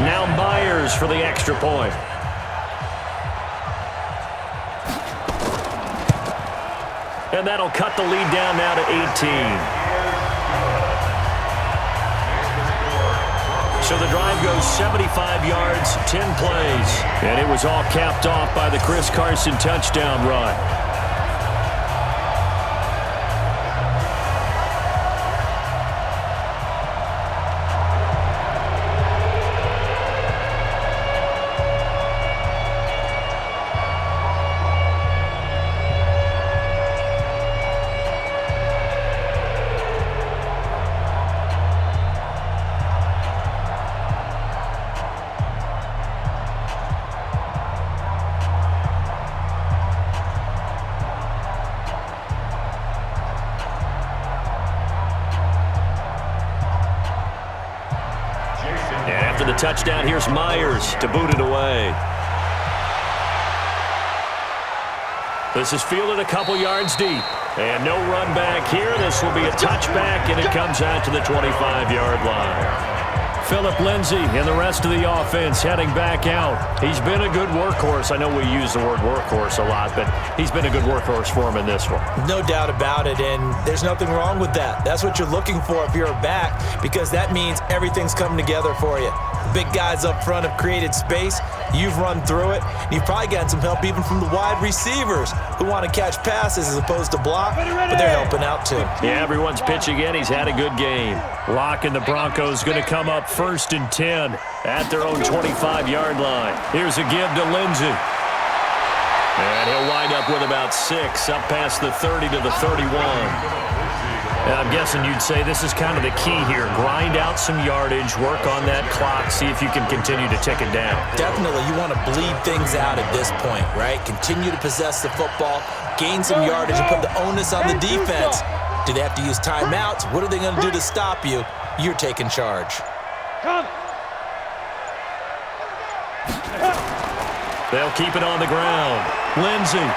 Now Myers for the extra point. And that'll cut the lead down now to 18. So the drive goes 75 yards, 10 plays. And it was all capped off by the Chris Carson touchdown run. After the touchdown, here's Myers to boot it away. This is fielded a couple yards deep. And no run back here. This will be a touchback, and it comes out to the 25-yard line. Phillip Lindsay and the rest of the offense heading back out. He's been a good workhorse. I know we use the word workhorse a lot, but he's been a good workhorse for him in this one. No doubt about it, and there's nothing wrong with that. That's what you're looking for if you're a back, because that means everything's coming together for you. The big guys up front have created space. You've run through it. You've probably gotten some help even from the wide receivers who want to catch passes as opposed to block, but they're helping out too. Yeah, everyone's pitching in. He's had a good game. Locke and the Broncos going to come up 1st and 10 at their own 25-yard line. Here's a give to Lindsay. And he'll wind up with about 6, up past the 30 to the 31. And I'm guessing you'd say this is kind of the key here. Grind out some yardage, work on that clock, see if you can continue to tick it down. Definitely, you want to bleed things out at this point, right? Continue to possess the football, gain some yardage, and put the onus on the defense. Do they have to use timeouts? What are they going to do to stop you? You're taking charge. They'll keep it on the ground. Lindsey.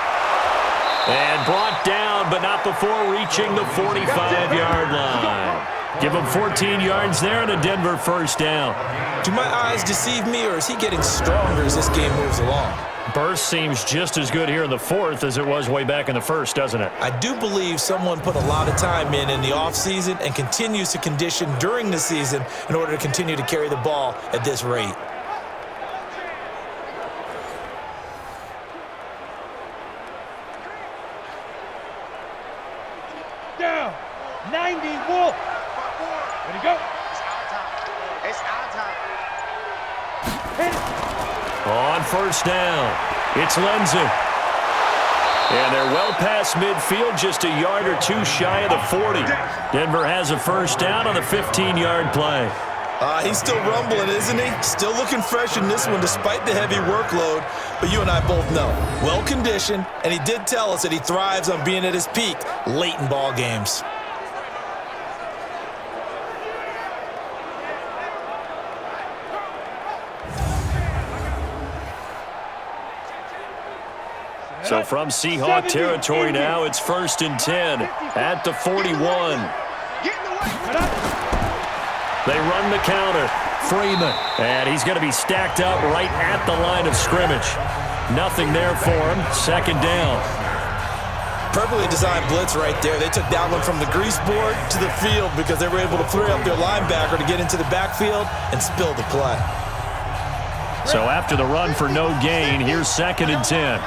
And brought down, but not before reaching the 45-yard line. Give him 14 yards there and a Denver first down. Do my eyes deceive me, or is he getting stronger as this game moves along? Burst seems just as good here in the fourth as it was way back in the first, doesn't it? I do believe someone put a lot of time in the offseason and continues to condition during the season in order to continue to carry the ball at this rate. Down. 90 Wolf. Ready to go. It's our time. It's our time. Hit it. On first down, it's Lindsey. And they're well past midfield, just a yard or two shy of the 40. Denver has a first down on the 15-yard play. He's still rumbling, isn't he? Still looking fresh in this one despite the heavy workload. But you and I both know, well-conditioned, and he did tell us that he thrives on being at his peak late in ball games. So from Seahawk territory now, it's 1st and 10 at the 41. They run the counter. Freeman. And he's going to be stacked up right at the line of scrimmage. Nothing there for him. Second down. Perfectly designed blitz right there. They took that one from the grease board to the field because they were able to free up their linebacker to get into the backfield and spill the play. So after the run for no gain, here's 2nd and 10.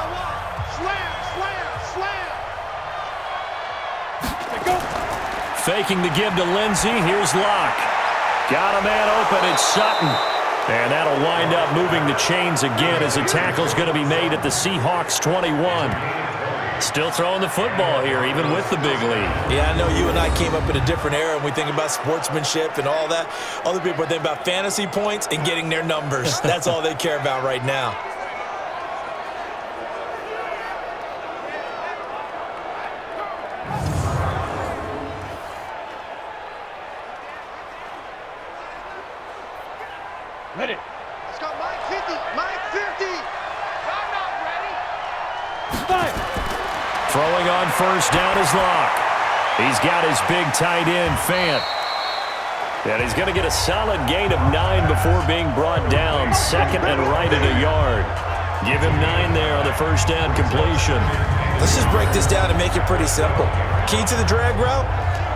Faking the give to Lindsey. Here's Locke. Got a man open. It's Sutton. And that'll wind up moving the chains again as a tackle's going to be made at the Seahawks 21. Still throwing the football here, even with the big lead. Yeah, I know you and I came up in a different era and we think about sportsmanship and all that. Other people are thinking about fantasy points and getting their numbers. That's all they care about right now. Ready. Let's go, Mike 50. Mike 50. I'm not ready. Fire. Throwing on first down is Locke. He's got his big tight end, Fant. And he's going to get a solid gain of 9 before being brought down. Second and right at a yard. Give him 9 there on the first down completion. Let's just break this down and make it pretty simple. Key to the drag route,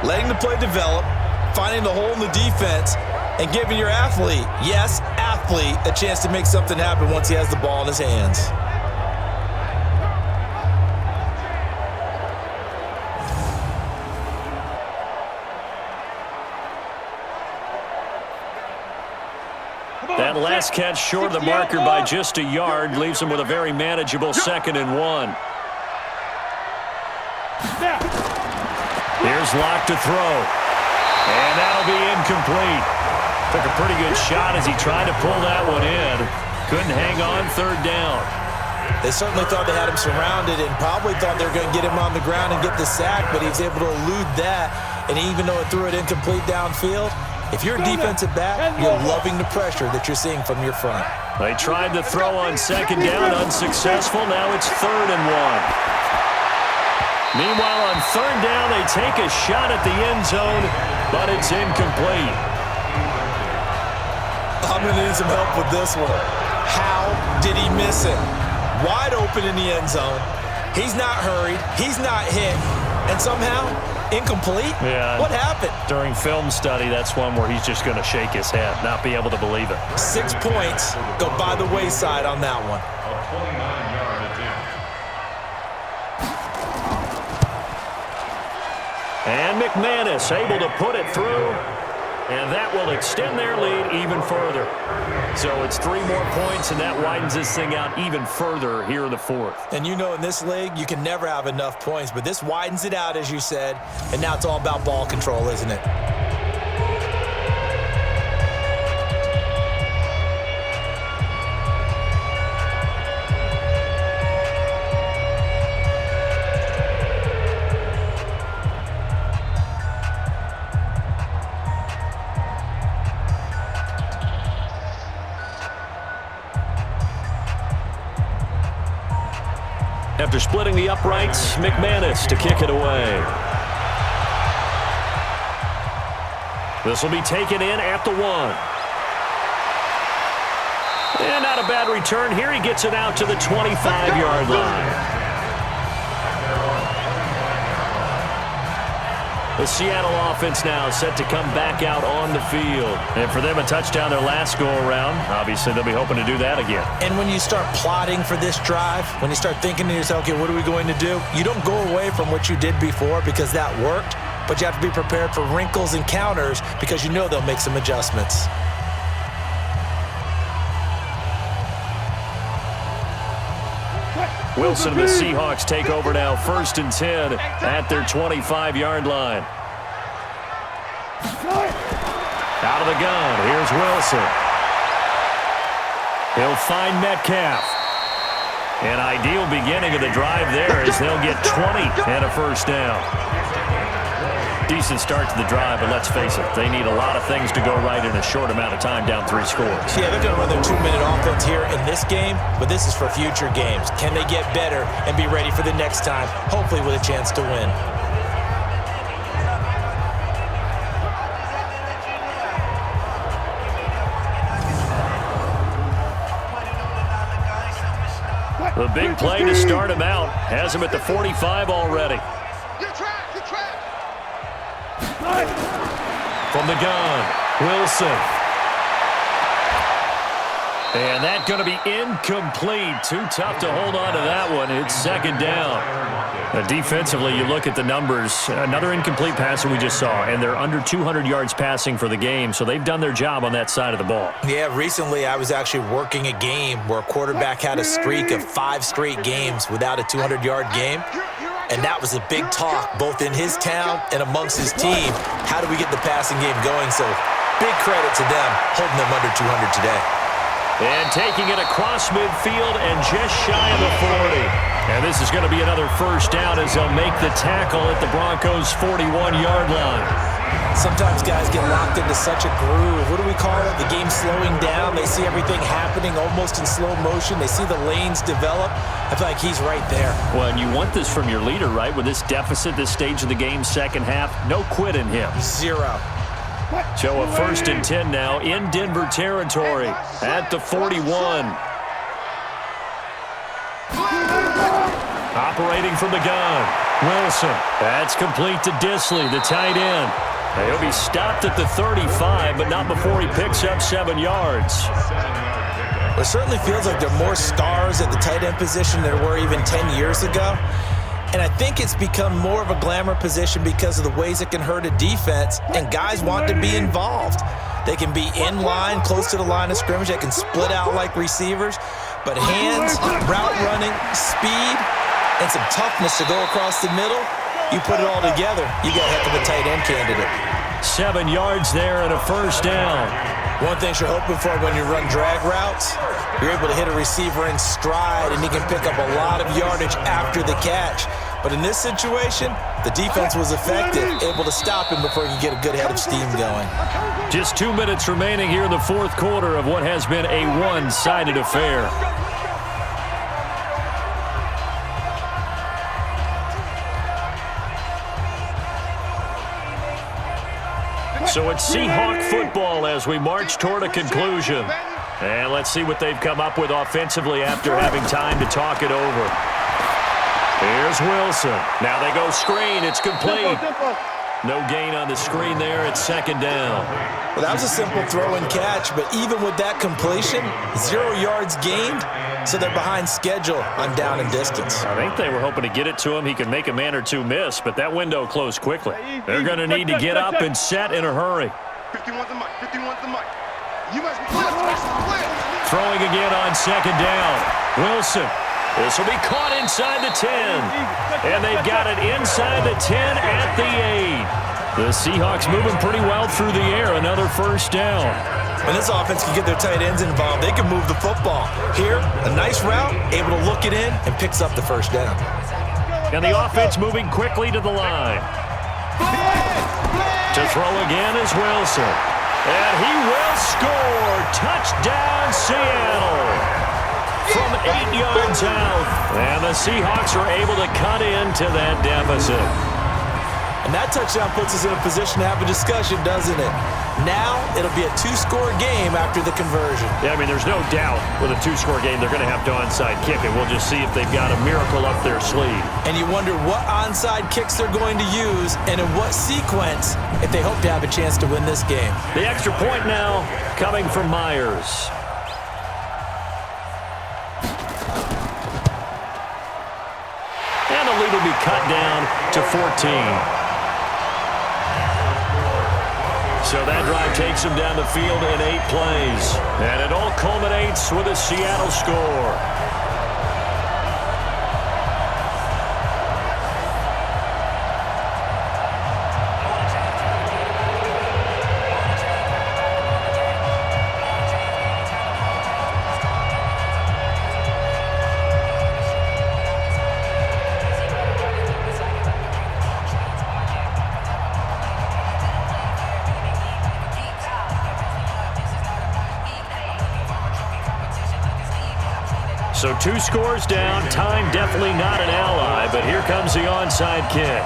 letting the play develop, finding the hole in the defense, and giving your athlete, yes, athlete, a chance to make something happen once he has the ball in his hands. That last catch short of the marker by just a yard leaves him with a very manageable 2nd and 1. Here's Locke to throw. And that'll be incomplete. Took a pretty good shot as he tried to pull that one in. Couldn't hang on, 3rd down. They certainly thought they had him surrounded and probably thought they were going to get him on the ground and get the sack, but he was able to elude that. And even though it threw it incomplete downfield, if you're a defensive back, you're loving the pressure that you're seeing from your front. They tried to throw on 2nd down, unsuccessful. Now it's 3rd and 1. Meanwhile, on 3rd down, they take a shot at the end zone, but it's incomplete. I'm going to need some help with this one. How did he miss it? Wide open in the end zone. He's not hurried. He's not hit. And somehow, incomplete? Yeah. What happened? During film study, that's one where he's just going to shake his head, not be able to believe it. 6 points go by the wayside on that one. A 29-yard attempt. And McManus able to put it through. And that will extend their lead even further. So it's 3 more points, and that widens this thing out even further here in the fourth. And you know in this league, you can never have enough points, but this widens it out, as you said, and now it's all about ball control, isn't it? After splitting the uprights, McManus to kick it away. This will be taken in at the 1. And not a bad return here. He gets it out to the 25-yard line. The Seattle offense now set to come back out on the field. And for them, a touchdown their last go-around. Obviously, they'll be hoping to do that again. And when you start plotting for this drive, when you start thinking to yourself, okay, what are we going to do? You don't go away from what you did before because that worked, but you have to be prepared for wrinkles and counters because you know they'll make some adjustments. Wilson and the Seahawks take over now, 1st and 10 at their 25-yard line. Out of the gun, here's Wilson. He'll find Metcalf. An ideal beginning of the drive there as they'll get 20 and a first down. Decent start to the drive, but let's face it, they need a lot of things to go right in a short amount of time, down 3 scores. Yeah, they're going to run their 2-minute offense here in this game, but this is for future games. Can they get better and be ready for the next time, hopefully with a chance to win? The big play to start him out has him at the 45 already. From the gun, Wilson. And that's going to be incomplete. Too tough to hold on to that one. It's 2nd down. Defensively, you look at the numbers. Another incomplete passer we just saw, and they're under 200 yards passing for the game, so they've done their job on that side of the ball. Yeah, recently I was actually working a game where a quarterback had a streak of 5 straight games without a 200-yard game. And that was a big talk, both in his town and amongst his team. How do we get the passing game going? So big credit to them, holding them under 200 today. And taking it across midfield and just shy of the 40. And this is going to be another first down as they'll make the tackle at the Broncos' 41-yard line. Sometimes guys get locked into such a groove. What do we call it? The game slowing down. They see everything happening almost in slow motion. They see the lanes develop. I feel like he's right there. Well, and you want this from your leader, right? With this deficit, this stage of the game, second half, no quit in him. 0. So a 1st and 10 now in Denver territory at the 41. Operating from the gun, Wilson. That's complete to Disley, the tight end. He'll be stopped at the 35, but not before he picks up 7 yards. It certainly feels like there are more stars at the tight end position than there were even 10 years ago. And I think it's become more of a glamour position because of the ways it can hurt a defense, and guys want to be involved. They can be in line, close to the line of scrimmage. They can split out like receivers. But hands, route running, speed, and some toughness to go across the middle, you put it all together, you got a heck of a tight end candidate. 7 yards there and a first down. One thing you're hoping for when you run drag routes, you're able to hit a receiver in stride, and he can pick up a lot of yardage after the catch. But in this situation, the defense was effective, able to stop him before he could get a good head of steam going. Just 2 minutes remaining here in the 4th quarter of what has been a one-sided affair. So it's Seahawk football as we march toward a conclusion. And let's see what they've come up with offensively after having time to talk it over. Here's Wilson. Now they go screen. It's complete. No gain on the screen there. It's 2nd down. Well, that was a simple throw and catch, but even with that completion, 0 yards gained, so they're behind schedule on down and distance. I think they were hoping to get it to him. He could make a man or two miss, but that window closed quickly. They're going to need to get up and set in a hurry. 51's the mic. 51's the mic. You must be clear. Throwing again on second down. Wilson. This will be caught inside the 10. And they've got it inside the 10 at the 8. The Seahawks moving pretty well through the air. Another first down. When this offense can get their tight ends involved, they can move the football. Here, a nice route, able to look it in, and picks up the first down. And the offense moving quickly to the line. To throw again is Wilson. And he will score. Touchdown, Seattle. From 8 yards out. And the Seahawks are able to cut into that deficit. And that touchdown puts us in a position to have a discussion, doesn't it? Now, it'll be a 2-score game after the conversion. Yeah, I mean, there's no doubt with a 2-score game they're going to have to onside kick it. We'll just see if they've got a miracle up their sleeve. And you wonder what onside kicks they're going to use and in what sequence if they hope to have a chance to win this game. The extra point now coming from Myers. And the lead will be cut down to 14. So that drive takes them down the field in 8 plays. And it all culminates with a Seattle score. So 2 scores down. Time definitely not an ally, but here comes the onside kick.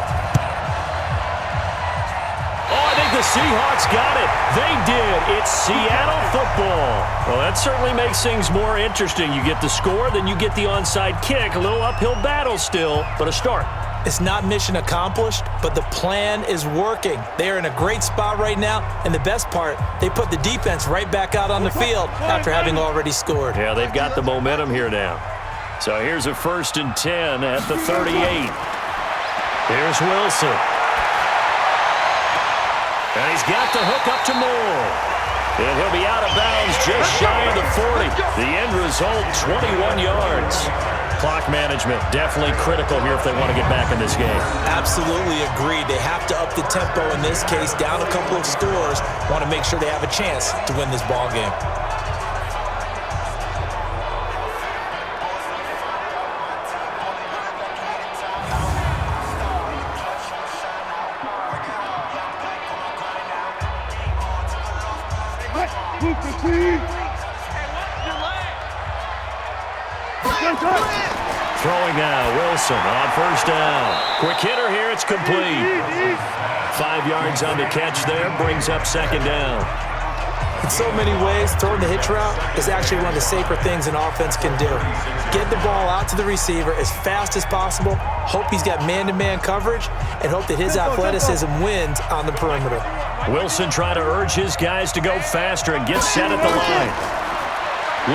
Oh, I think the Seahawks got it. They did. It's Seattle football. Well, that certainly makes things more interesting. You get the score, then you get the onside kick. A little uphill battle still, but a start. It's not mission accomplished, but the plan is working. They are in a great spot right now, and the best part, they put the defense right back out on the field after having already scored. Yeah, they've got the momentum here now. So here's a 1st and 10 at the 38. Here's Wilson. And he's got the hook up to Moore. And he'll be out of bounds just shy of the 40. The end result, 21 yards. Clock management definitely critical here if they want to get back in this game. Absolutely agreed. They have to up the tempo in this case, down a couple of scores. Want to make sure they have a chance to win this ball game. Throwing now, Wilson on 1st down. Quick hitter here, it's complete. 5 yards on the catch there, brings up 2nd down. In so many ways, throwing the hitch route is actually one of the safer things an offense can do. Get the ball out to the receiver as fast as possible, hope he's got man-to-man coverage, and hope that his athleticism wins on the perimeter. Wilson trying to urge his guys to go faster and get set at the line.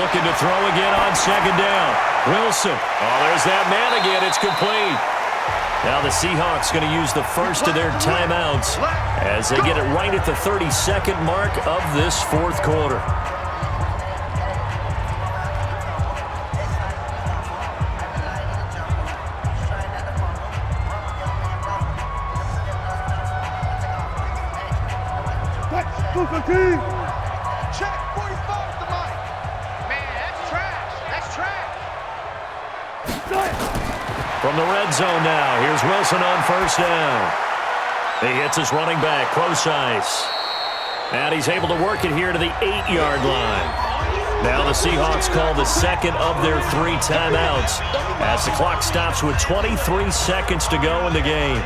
Looking to throw again on 2nd down. Wilson. Oh, there's that man again. It's complete. Now the Seahawks going to use the first of their timeouts as they get it right at the 32nd mark of this 4th quarter. Check, 45 the mic. Man, that's trash. That's trash. From the red zone now, here's Wilson on 1st down. He hits his running back, close ice. And he's able to work it here to the 8-yard line. Now the Seahawks call the 2nd of their 3 timeouts as the clock stops with 23 seconds to go in the game.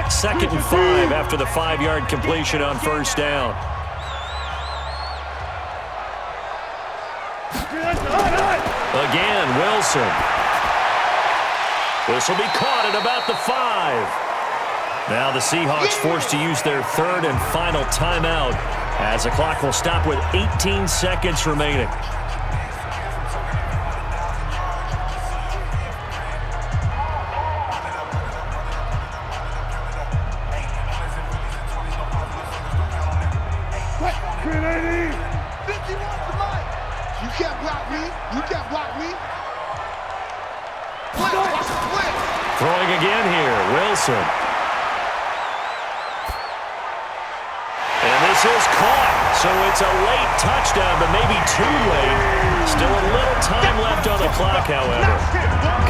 Second and 5 after the 5-yard completion on 1st down. Again, Wilson. This will be caught at about the 5. Now the Seahawks forced to use their 3rd and final timeout as the clock will stop with 18 seconds remaining. Throwing again here, Wilson. And this is caught. So it's a late touchdown, but maybe too late. Still a little time left on the clock, however.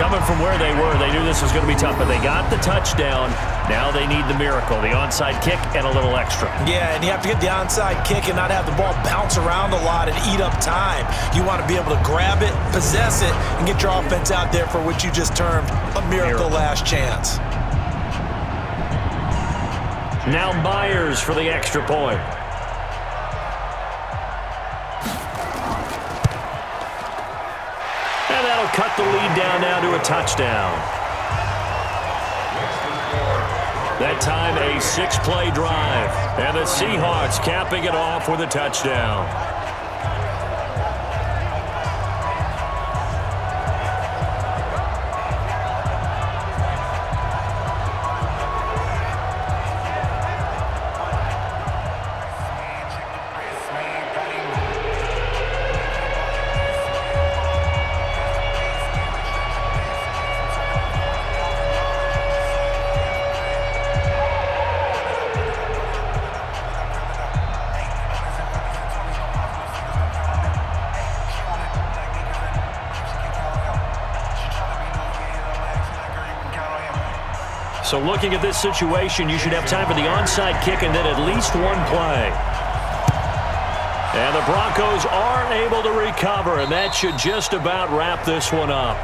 Coming from where they were, they knew this was going to be tough, but they got the touchdown. Now they need the miracle, the onside kick and a little extra. Yeah, and you have to get the onside kick and not have the ball bounce around a lot and eat up time. You want to be able to grab it, possess it, and get your offense out there for what you just termed a miracle last chance. Now Myers for the extra point. And that'll cut the lead down now to a touchdown. That time a 6-play drive. And the Seahawks capping it off with a touchdown. So looking at this situation, you should have time for the onside kick and then at least one play. And the Broncos aren't able to recover, and that should just about wrap this one up.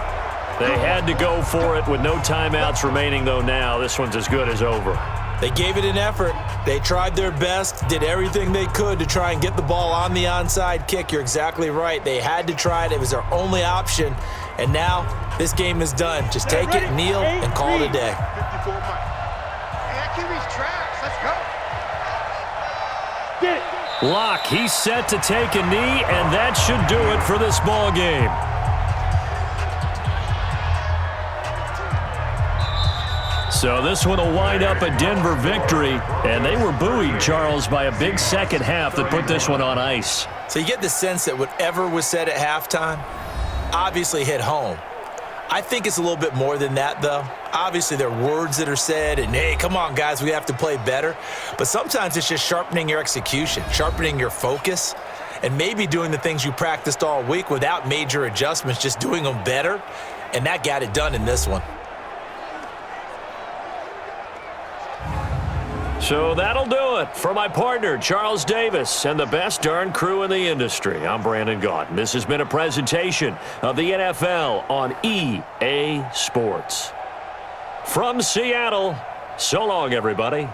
They had to go for it with no timeouts remaining, though now. This one's as good as over. They gave it an effort. They tried their best, did everything they could to try and get the ball on the onside kick. You're exactly right. They had to try it. It was their only option. And now this game is done. Just take it, kneel, and call it a day. Hey, that QB's trash. Let's go. Get it. Locke, he's set to take a knee, and that should do it for this ball game. So this one will wind up a Denver victory, and they were buoyed, Charles, by a big second half that put this one on ice. So you get the sense that whatever was said at halftime obviously hit home. I think it's a little bit more than that, though. Obviously, there are words that are said, and, hey, come on, guys, we have to play better. But sometimes it's just sharpening your execution, sharpening your focus, and maybe doing the things you practiced all week without major adjustments, just doing them better. And that got it done in this one. So that'll do it for my partner, Charles Davis, and the best darn crew in the industry. I'm Brandon Gaudin. This has been a presentation of the NFL on EA Sports. From Seattle, so long, everybody.